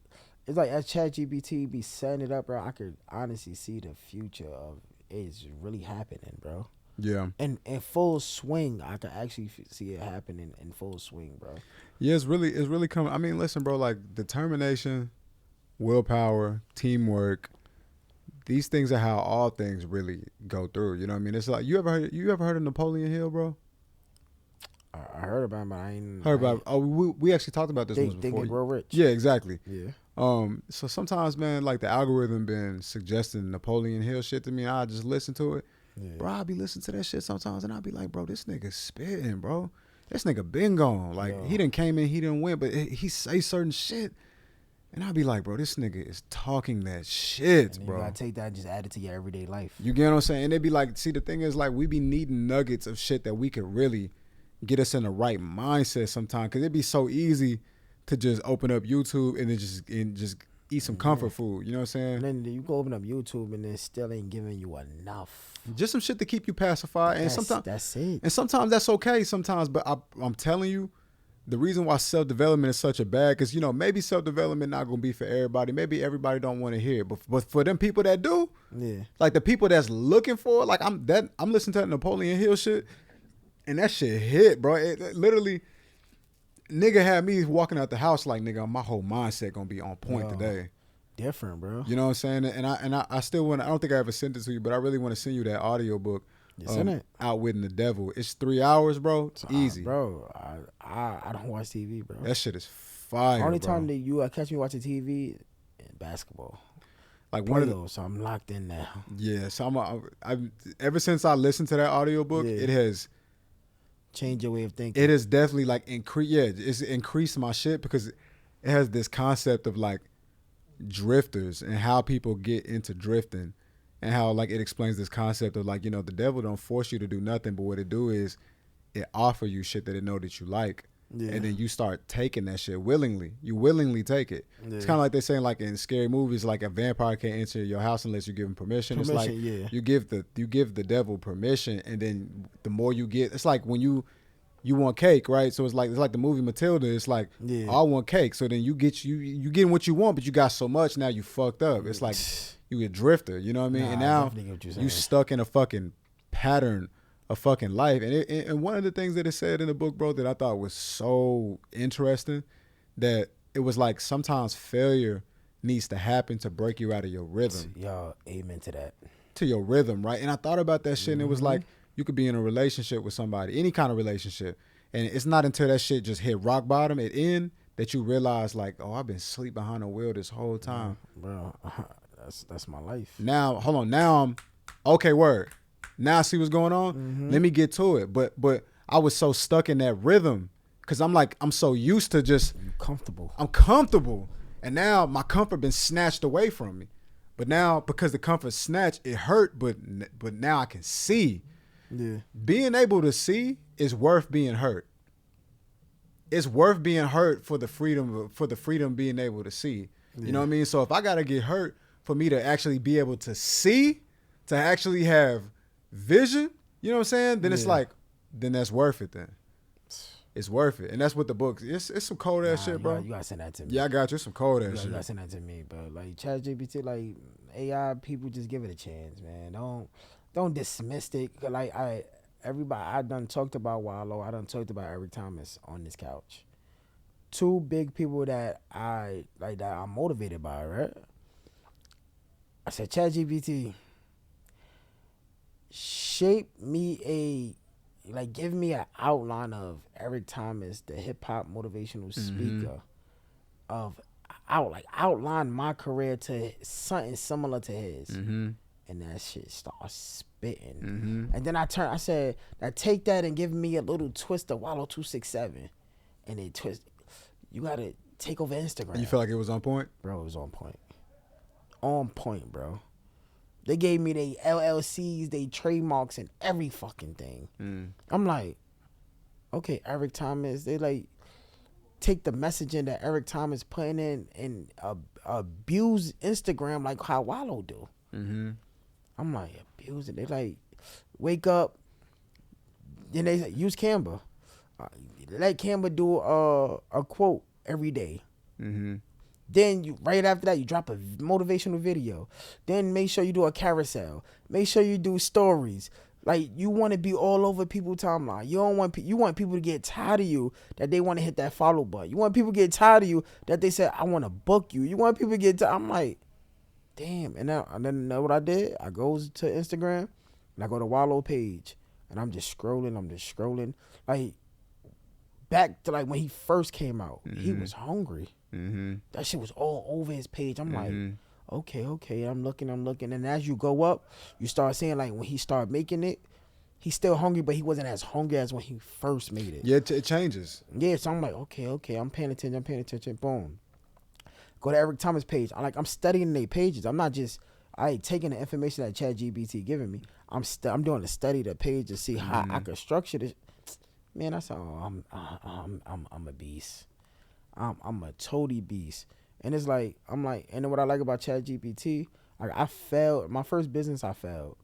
it's like as ChatGPT be setting it up, bro. I could honestly see the future of it's really happening, bro. Yeah. And in full swing, I could actually see it happening in full swing, bro. Yeah, it's really coming. I mean, listen, bro. Like determination, willpower, teamwork. These things are how all things really go through. You know what I mean? It's like you ever heard of Napoleon Hill, bro? I heard about him, but I ain't heard about. Oh, we actually talked about this once before. Think and grow rich. Yeah, exactly. Yeah. So sometimes, man, like the algorithm been suggesting Napoleon Hill shit to me, and I just listen to it. Yeah. Bro, I be listening to that shit sometimes, and I be like, bro, this nigga spitting, bro. This nigga been gone. Like he done came in, he done went, but he say certain shit, and I be like, bro, this nigga is talking that shit, bro. You gotta take that and just add it to your everyday life. You get what I'm saying? And they be like, see, the thing is, like, we be needing nuggets of shit that we could really get us in the right mindset sometimes, because it'd be so easy to just open up YouTube and then just eat some comfort food. You know what I'm saying? And then you go open up YouTube and it still ain't giving you enough. Just some shit to keep you pacified. And sometimes that's it. And sometimes that's okay. Sometimes, but I'm telling you, the reason why self-development is such a bad, because maybe self-development not gonna be for everybody. Maybe everybody don't want to hear it, but for them people that do, yeah, like the people that's looking for, like I'm listening to that Napoleon Hill shit. And that shit hit, bro. It literally, nigga had me walking out the house like, nigga, my whole mindset gonna be on point today. Different, bro. You know what I'm saying? And I still want. I don't think I ever sent it to you, but I really want to send you that audio book. Send it. Outwitting the Devil. It's 3 hours, bro. It's easy, bro. I don't watch TV, bro. That shit is fire. Only time that you catch me watching TV, basketball. Like one of those, so I'm locked in now. Yeah, so I'm ever since I listened to that audio book, it has change your way of thinking. It is definitely like it's increased my shit, because it has this concept of like drifters and how people get into drifting, and how like it explains this concept of like, the devil don't force you to do nothing, but what it do is it offer you shit that it know that you like. Yeah. And then you start taking that shit willingly. You willingly take it. Yeah. It's kind of like they're saying, like in scary movies, like a vampire can't enter your house unless you give him permission. It's like you give the devil permission, and then the more you get, it's like when you want cake, right? So it's like the movie Matilda. It's like, I want cake. So then you getting what you want, but you got so much, now you fucked up. It's like you a drifter, you know what I mean? And now you stuck in a fucking pattern a fucking life. And one of the things that it said in the book, bro, that I thought was so interesting, that it was like sometimes failure needs to happen to break you out of your rhythm. Y'all, amen to that. To your rhythm, right? And I thought about that shit, and it was like, You could be in a relationship with somebody, any kind of relationship, and it's not until that shit just hit rock bottom, it end, that you realize like, oh, I've been asleep behind the wheel this whole time. Bro, that's my life. Now, hold on. Now I'm okay. Word. Now I see what's going on. Mm-hmm. Let me get to it. But I was so stuck in that rhythm because I'm so used to just comfortable. I'm comfortable, and now my comfort been snatched away from me. But now because the comfort snatched, it hurt. But now I can see. Yeah. Being able to see is worth being hurt. It's worth being hurt for the freedom being able to see. Yeah. You know what I mean? So if I gotta get hurt for me to actually be able to see, to actually have vision, you know what I'm saying? Then it's like, then that's worth it then. It's worth it. And that's what the book, it's some cold ass shit, bro. You gotta send that to me. Yeah, I got you some cold ass shit. You gotta send that to me, bro. Like Chat GPT, like AI people, just give it a chance, man. Don't dismiss it. Like everybody I done talked about Wallow, I done talked about Eric Thomas on this couch. Two big people that I'm motivated by, right? I said, Chat GPT, give me an outline of Eric Thomas, the hip hop motivational speaker, outline my career to something similar to his. Mm-hmm. And that shit starts spitting. Mm-hmm. And then I said, now take that and give me a little twist of Wallow 267. And it twist. You gotta take over Instagram. You feel like it was on point? Bro, it was on point. On point, bro. They gave me they LLCs, they trademarks, and every fucking thing. Mm. I'm like, okay, Eric Thomas, they like take the messaging that Eric Thomas putting in and abuse Instagram like how Wallow do. Mm-hmm. I'm like, abuse it. They like, wake up, then they use Canva. Let Canva do a quote every day. Mm-hmm. Then you right after that you drop a motivational video. Then make sure you do a carousel. Make sure you do stories. Like you want to be all over people's timeline. You want people to get tired of you that they want to hit that follow button. You want people to get tired of you that they say I want to book you. You want people to get tired. I'm like, damn. And then know what I did? I goes to Instagram and I go to Wallow page and I'm just scrolling. Like back to like when he first came out, he was hungry. Mm-hmm. That shit was all over his page. I'm like, okay. I'm looking. And as you go up, you start seeing like when he started making it, he's still hungry, but he wasn't as hungry as when he first made it. Yeah, it changes. Yeah, so I'm like, okay. I'm paying attention. Boom. Go to Eric Thomas page. I'm studying their pages. I ain't taking the information that ChatGPT giving me. I'm doing a study of the page to see how I could structure this. Man, I said, I'm a beast. I'm a total beast. And it's like, and then what I like about ChatGPT, I failed. My first business, I failed.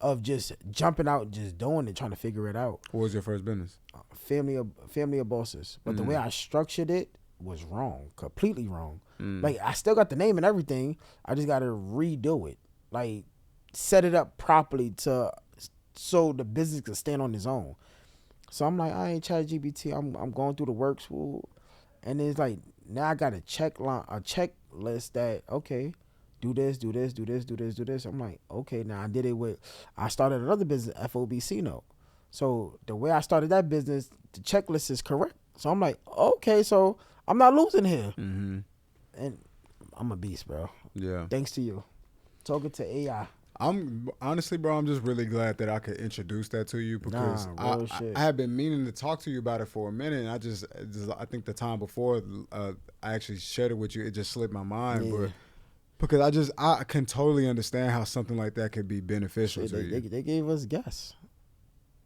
Of just jumping out, just doing it, trying to figure it out. What was your first business? Family of bosses. But the way I structured it was wrong. Completely wrong. Like, I still got the name and everything. I just got to redo it. Like, set it up properly so the business can stand on its own. So I'm like, I ain't ChatGPT. I'm going through the works. And it's like, now I got a checklist that, okay, do this. I'm like, okay, now I started another business, FOBC note. So the way I started that business, the checklist is correct. So I'm like, okay, so I'm not losing here. Mm-hmm. And I'm a beast, bro. Yeah. Thanks to you. Talking to AI. I'm honestly, bro, I'm just really glad that I could introduce that to you because I have been meaning to talk to you about it for a minute. And I think the time before I actually shared it with you, it just slipped my mind. Yeah. But because I can totally understand how something like that could be beneficial to you. They gave us guests.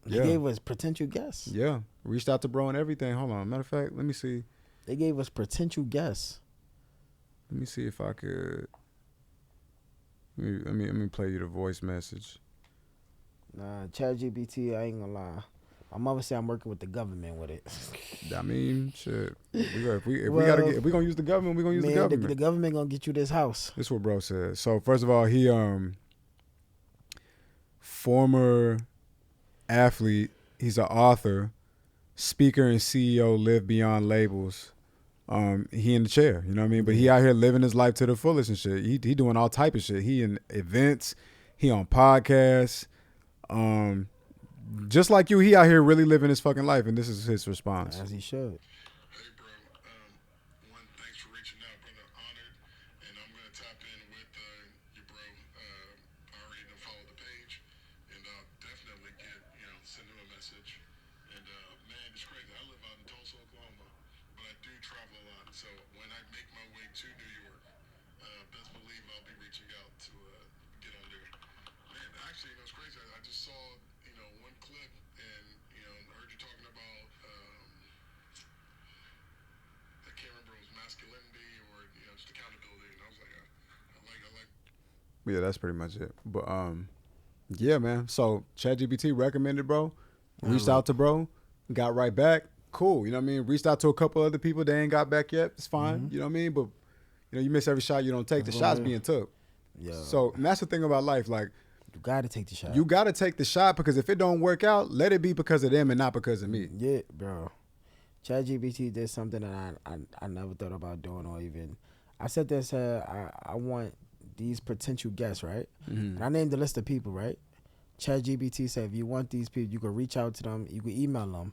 They gave us potential guests. Yeah. Reached out to bro and everything. Hold on. Matter of fact, let me see. They gave us potential guests. Let me see if I could. Let me play you the voice message. Nah, ChatGPT, I ain't gonna lie. My mother said I'm working with the government with it. I mean, shit. If we gonna use the government, we gonna use the government. The government gonna get you this house. This is what bro said. So first of all, he former athlete. He's an author, speaker, and CEO. Live beyond labels. He in the chair, you know what I mean? But he out here living his life to the fullest and shit. He doing all type of shit. He in events. He on podcasts. just like you, he out here really living his fucking life, and this is his response. As he should. Hey, bro. One, thanks for reaching out, brother. Honored. And I'm going to tap in with your bro. I already done followed the page. And definitely send him a message. And, man, it's crazy. I live out in Tulsa, Oklahoma. But I do travel a lot. So when I make my way to New York, best believe I'll be reaching out to get on there. Man, actually, it's crazy. I just saw, one clip and, heard you talking about, I can't remember if it was masculinity or, just accountability. And I was like, I like. Yeah, that's pretty much it. But yeah, man. So ChatGPT recommended, bro. Reached out to bro, got right back. Cool. You know what I mean? Reached out to a couple other people. They ain't got back yet. It's fine. You know what I mean? But you miss every shot you don't take. The shot's being took. Yeah. So and that's the thing about life. Like, you gotta take the shot. you gotta take the shot, because if it don't work out, let it be because of them and not because of me. Yeah, bro. ChatGPT did something that I never thought about doing, or even I said this. I want these potential guests, right? And I named the list of people, right? ChatGPT said, if you want these people, you can reach out to them. You can email them.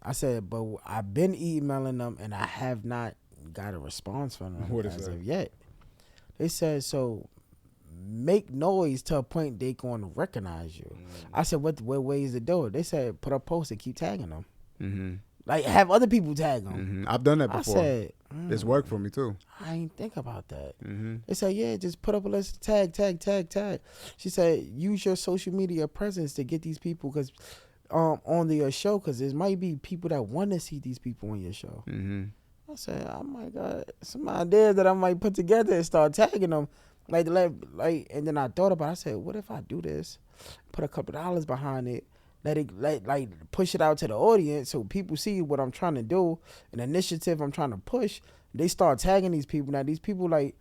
I said, but I've been emailing them and I have not got a response from them as of yet. They said, so make noise to a point they going to recognize you. I said, what ways to do it? They said, put up posts and keep tagging them. Like, have other people tag them. I've done that before. I said, it's worked for me too. I ain't think about that. They said, yeah, just put up a list, tag. She said, use your social media presence to get these people on your show, because there might be people that want to see these people on your show. I said, oh my God, some ideas that I might put together and start tagging them. Like, and then I thought about it. I said, what if I do this, put a couple dollars behind it, let push it out to the audience so people see what I'm trying to do, an initiative I'm trying to push. They start tagging these people. Now, these people, like,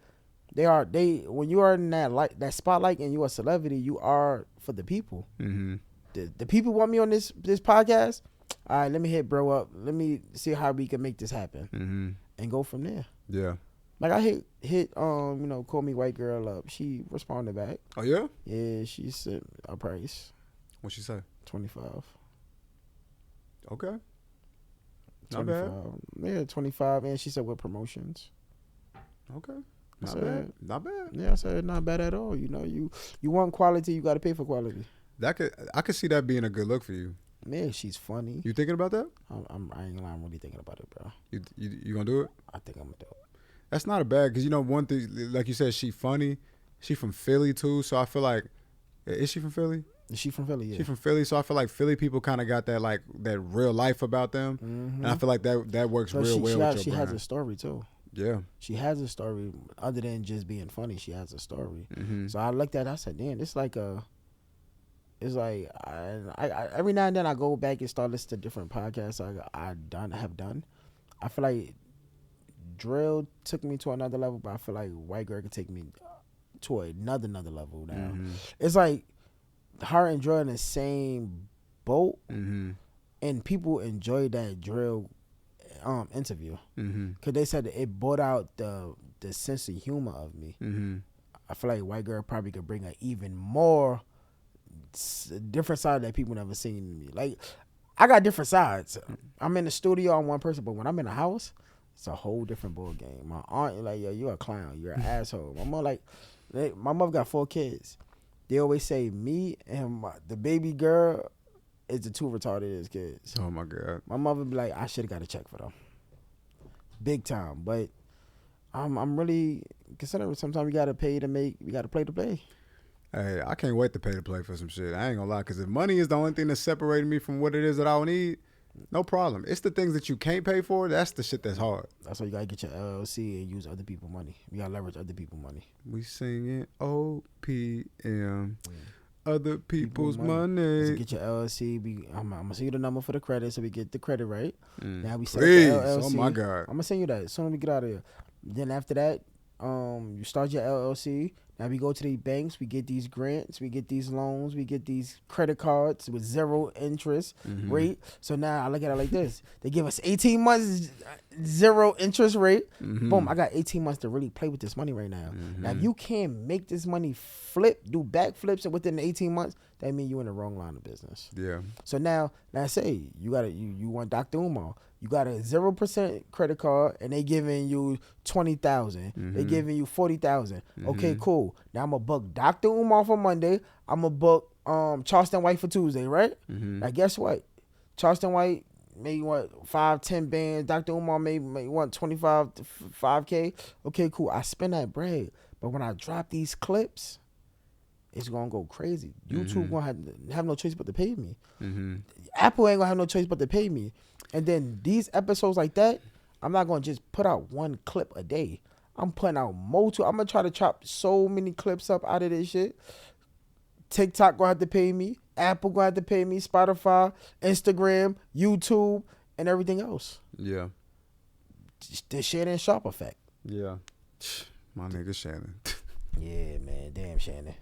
when you are in that spotlight and you're a celebrity, you are for the people. The people want me on this podcast. All right, let me hit bro up. Let me see how we can make this happen and go from there. Yeah. Like, I hit Call Me White Girl up. She responded back. Oh yeah? Yeah, she said a price. What'd she say? 25. Okay. Not 25. bad. Yeah, 25. And she said, what promotions? Okay. Not bad. Yeah, I said, not bad at all. You want quality, you got to pay for quality. I could see that being a good look for you. Man, she's funny. You thinking about that? I ain't gonna lie, I'm really thinking about it, bro. You gonna do it? I think I'm gonna do it. That's not a bad, because one thing, like you said, she funny. She from Philly too, so I feel like, is she from Philly? Is she from Philly? Yeah. She from Philly, so I feel like Philly people kind of got that, like, that real life about them, and I feel like that works So real well with your she brand. has a story too. Yeah. She has a story other than just being funny. She has a story. So I looked at it, I said, damn, it's like I every now and then I go back and start listening to different podcasts I have done. I feel like drill took me to another level, but I feel like white girl can take me to another level now. It's like her and drill in the same boat, and people enjoyed that drill interview because they said it brought out the sense of humor of me. I feel like white girl probably could bring an even more different side that people never seen in me. Like, I got different sides. I'm in the studio, I'm one person, but when I'm in the house, it's a whole different ball game. My aunt like, yo, you're a clown, you're an asshole. My mom my mother got 4 kids. They always say me and the baby girl is the 2 retarded kids. Oh my God. My mother be like, I should have got a check for them, big time. But I'm really considering sometimes we gotta play to play. Hey, I can't wait to pay to play for some shit. I ain't gonna lie, because if money is the only thing that's separating me from what it is that I need, no problem. It's the things that you can't pay for, that's the shit that's hard. That's why you gotta get your LLC and use other people's money. You gotta leverage other people's money. We singing OPM, other people's money. So get your LLC. I'm gonna send you the number for the credit so we get the credit right. Now we set Please. up the LLC. Oh my God. I'm gonna send you that as soon as we get out of here. Then after that, you start your LLC. Now we go to these banks, we get these grants, we get these loans, we get these credit cards with 0 interest rate. So now I look at it like this: they give us 18 months, 0 interest rate. Boom! I got 18 months to really play with this money right now. Now if you can't make this money flip, do backflips within the 18 months, that means you're in the wrong line of business. Yeah. So now say you want Dr. Umar. You got a 0% credit card and they giving you 20,000. They giving you 40,000. Okay, cool. Now I'm gonna book Dr. Umar for Monday. I'm gonna book Charleston White for Tuesday, right? Now guess what? Charleston White maybe want 5-10 bands. Dr. Umar may want 25 to 5K. Okay, cool. I spend that bread, but when I drop these clips, it's gonna go crazy. YouTube gonna have no choice but to pay me. Apple ain't gonna have no choice but to pay me. And then these episodes like that, I'm not gonna just put out one clip a day. I'm putting out multiple. I'm gonna try to chop so many clips up out of this shit. TikTok gonna have to pay me. Apple gonna have to pay me. Spotify, Instagram, YouTube, and everything else. Yeah. The Shannon Sharp effect. Yeah. My nigga Shannon. Yeah, man. Damn, Shannon.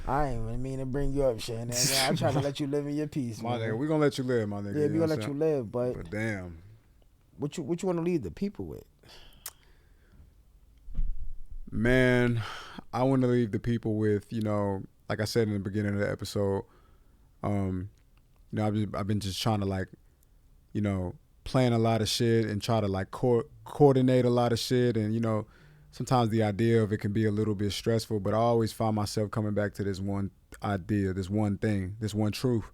I ain't even mean to bring you up, Shannon. I'm trying to let you live in your peace, My man. nigga, we gonna let you live, my nigga. Yeah, we gonna let you live, but damn. what you want to leave the people with? Man, I want to leave the people with, like I said in the beginning of the episode, I've been just trying to plan a lot of shit and try to coordinate a lot of shit, and sometimes the idea of it can be a little bit stressful, but I always find myself coming back to this one idea, this one thing, this one truth.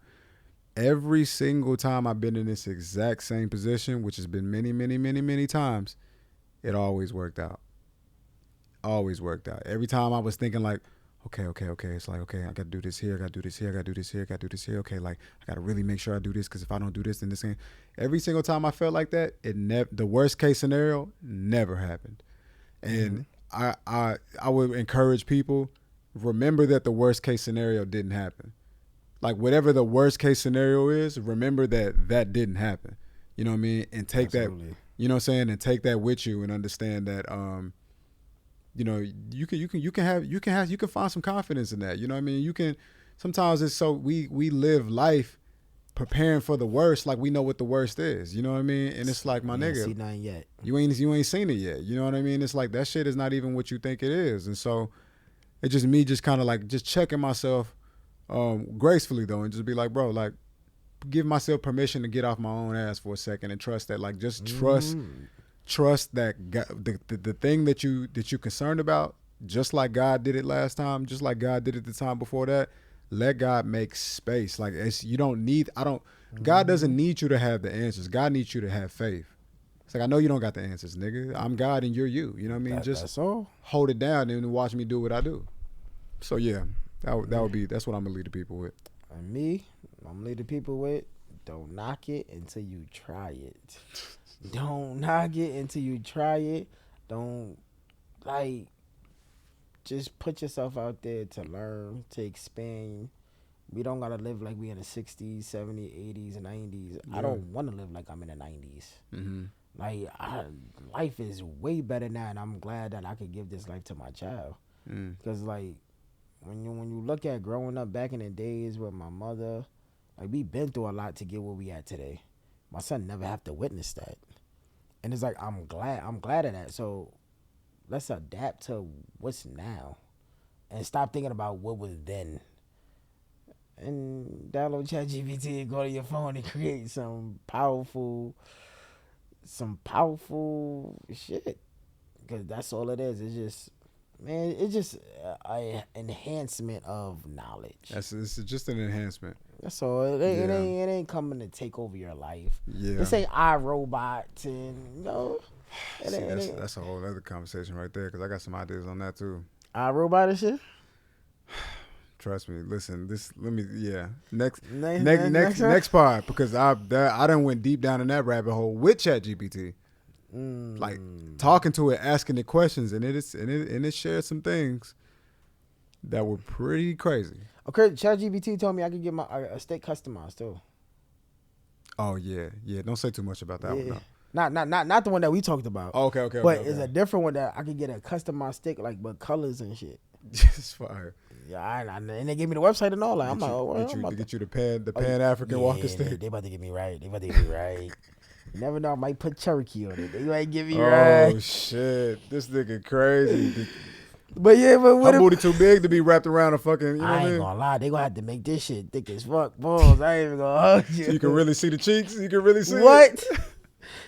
Every single time I've been in this exact same position, which has been many, many, many, many times, it always worked out. Always worked out. Every time I was thinking okay. It's like, okay, I got to do this here. I got to do this here. I got to do this here. I got to do this here. Okay, I got to really make sure I do this, because if I don't do this, then this ain't. Every single time I felt like that, the worst case scenario never happened. And I would encourage people, remember that the worst case scenario didn't happen. Like, whatever the worst case scenario is, remember that didn't happen. You know what I mean? And take Absolutely. that, you know what I'm saying? And take that with you and understand that, you can find some confidence in that. You know what I mean? Sometimes it's so we live life preparing for the worst, like we know what the worst is. You know what I mean? And it's like, my nigga, see nothing yet. You ain't seen it yet. You know what I mean? It's like, that shit is not even what you think it is. And so it's just me just kind of just checking myself gracefully though, and just be like, bro, give myself permission to get off my own ass for a second and trust that, trust that God, the thing that you concerned about, just like God did it last time, just like God did it the time before that. Let God make space. God doesn't need you to have the answers. God needs you to have faith. It's like, I know you don't got the answers, nigga. I'm God and you're you. You know what I mean? That's all. Hold it down and watch me do what I do. So yeah, that's what I'm gonna leave the people with. And me, I'm gonna leave the people with, don't knock it until you try it. Don't knock it until you try it. Don't just put yourself out there to learn, to expand. We don't gotta live like we in the 60s, 70s, 80s, and 90s. Yeah. I don't want to live like I'm in the 90s. Life is way better now, and I'm glad that I could give this life to my child. Because when you look at growing up back in the days with my mother, we been through a lot to get where we at today. My son never have to witness that, and it's like, I'm glad of that. So let's adapt to what's now and stop thinking about what was then. And download Chat GPT and go to your phone and create some powerful shit. Because that's all it is. It's just an enhancement of knowledge. It's just an enhancement. That's all. It ain't coming to take over your life. Yeah. This ain't iRobot and that's a whole other conversation right there, because I got some ideas on that too. iRobot and shit. Trust me. Listen, next part, because I done went deep down in that rabbit hole with Chat GPT. Talking to it, asking it questions, and it shared some things that were pretty crazy. Okay, Chat GPT told me I could get my a steak customized too. Oh yeah. Don't say too much about that one. No. Not the one that we talked about. Okay. But it's a different one that I could get a customized steak, but colors and shit. Just fire. Yeah, and they gave me the website and all that. I'm like, oh, well, Get you the Pan African walking stick. They about to get me right. They about to get me right. You never know. I might put Cherokee on it. They might get me right. Oh shit, this nigga crazy. But yeah, but what her booty too big to be wrapped around a fucking. You know I what ain't gonna lie. They gonna have to make this shit thick as fuck. Balls. I ain't even gonna hug you. So you can really see the cheeks. You can really see what? It.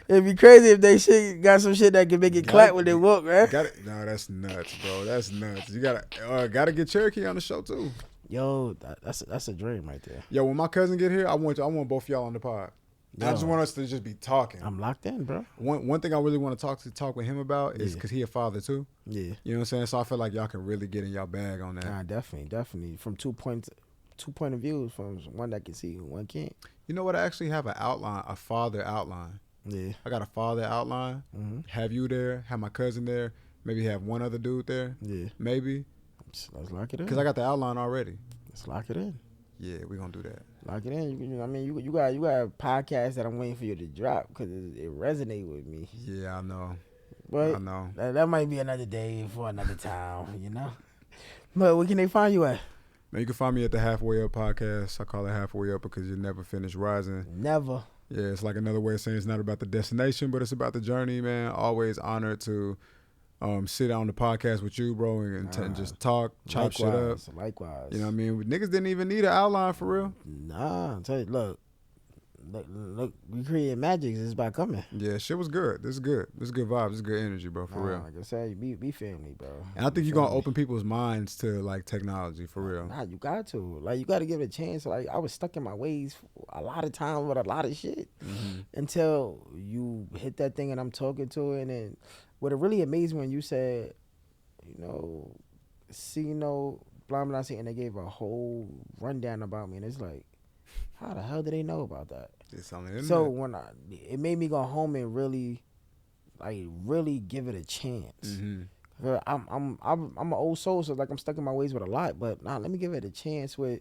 It'd be crazy if they shit got some shit that can make it clap when they walk, right? No, that's nuts, bro. That's nuts. You gotta get Cherokee on the show too. Yo, that's a dream right there. Yo, when my cousin get here, I want both y'all on the pod. I just want us to just be talking. I'm locked in, bro. One thing I really want to talk with him about is because he a father too. Yeah. You know what I'm saying? So I feel like y'all can really get in y'all bag on that. Nah, definitely. From two point of views, from one that can see, one can't. You know what? I actually have a father outline. Yeah. I got a father outline. Mm-hmm. Have you there? Have my cousin there? Maybe have one other dude there. Yeah. Maybe. Let's lock it in. Because I got the outline already. Let's lock it in. Yeah, we're gonna do that. Lock it in. You got a podcast that I'm waiting for you to drop because it resonate with me. Yeah, I know. But I know. That might be another day for another time, you know. But where can they find you at? Man, you can find me at the Halfway Up podcast. I call it Halfway Up because you never finish rising. Never. Yeah, it's like another way of saying it's not about the destination, but it's about the journey, man. Always honored to sit on the podcast with you, bro, and just talk, chop shit up. Likewise. You know what I mean? Niggas didn't even need an outline for real. Nah, I tell you, look, we created magic. It's about coming. Yeah, shit was good. This is good. This is good vibes. This is good energy, bro, for real. Like I said, be family, bro. And I think you're going to open people's minds to, like, technology, for real. Nah, you got to. Like, you got to give it a chance. Like, I was stuck in my ways a lot of times with a lot of shit until you hit that thing and I'm talking to it. And then what it really amazed me when you said, blah, blah, blah, and they gave a whole rundown about me. And it's like, how the hell did they know about that? It's on the internet. So when it made me go home and really give it a chance. Mm-hmm. I'm an old soul, so like I'm stuck in my ways with a lot. But let me give it a chance with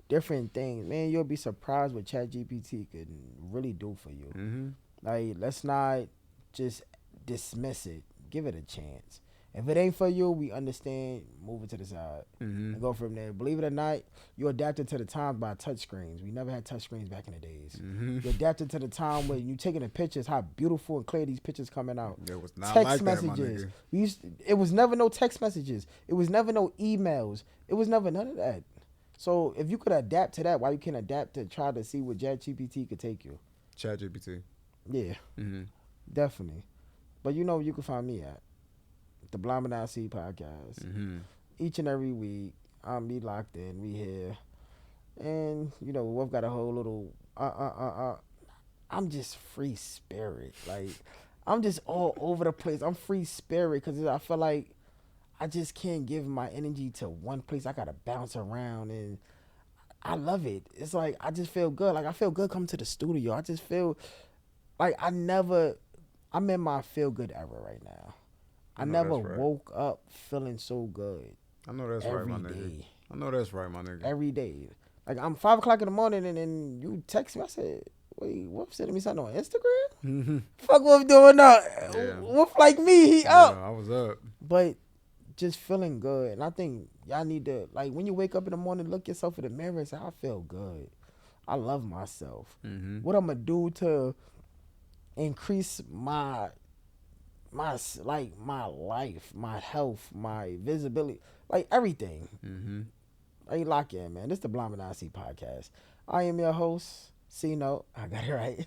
different things. Man, you'll be surprised what Chat GPT could really do for you. Mm-hmm. Like, let's not just dismiss it. Give it a chance. If it ain't for you, we understand. Move it to the side and go from there. Believe it or not, you adapted to the times by touchscreens. We never had touchscreens back in the days. You adapted to the time when you taking the pictures, how beautiful and clear these pictures coming out. It was not text like messages. That, my nigga. It was never no text messages. It was never no emails. It was never none of that. So if you could adapt to that, why you can't adapt to try to see what ChatGPT could take you? ChatGPT. Yeah, definitely. But you know where you can find me at. The Blind But Not See podcast. Each and every week, I'm be locked in. We here. And, we've got a whole little, I'm just free spirit. Like, I'm just all over the place. I'm free spirit because I feel like I just can't give my energy to one place. I got to bounce around, and I love it. It's like, I just feel good. Like, I feel good coming to the studio. I just feel like I'm in my feel good era right now. I never woke up feeling so good. I know that's right, my nigga. I know that's right, my nigga. Every day. Like, I'm 5 o'clock in the morning and then you text me. I said, wait, Wolf sending me something on Instagram? Fuck Wolf doing that. Yeah. Wolf like me, he up. I was up. But just feeling good. And I think y'all need to, like, when you wake up in the morning, look yourself in the mirror and say, I feel good. I love myself. What I'm going to do to increase my life, my health, my visibility, like everything. Like, lock in, man. This is the Blind But Not See podcast. I am your host, C-Note. I got it right.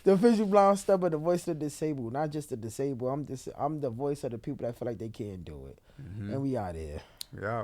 The official blind stepper, the voice of the disabled. Not just the disabled. I'm the voice of the people that feel like they can't do it. And we out here. Yeah.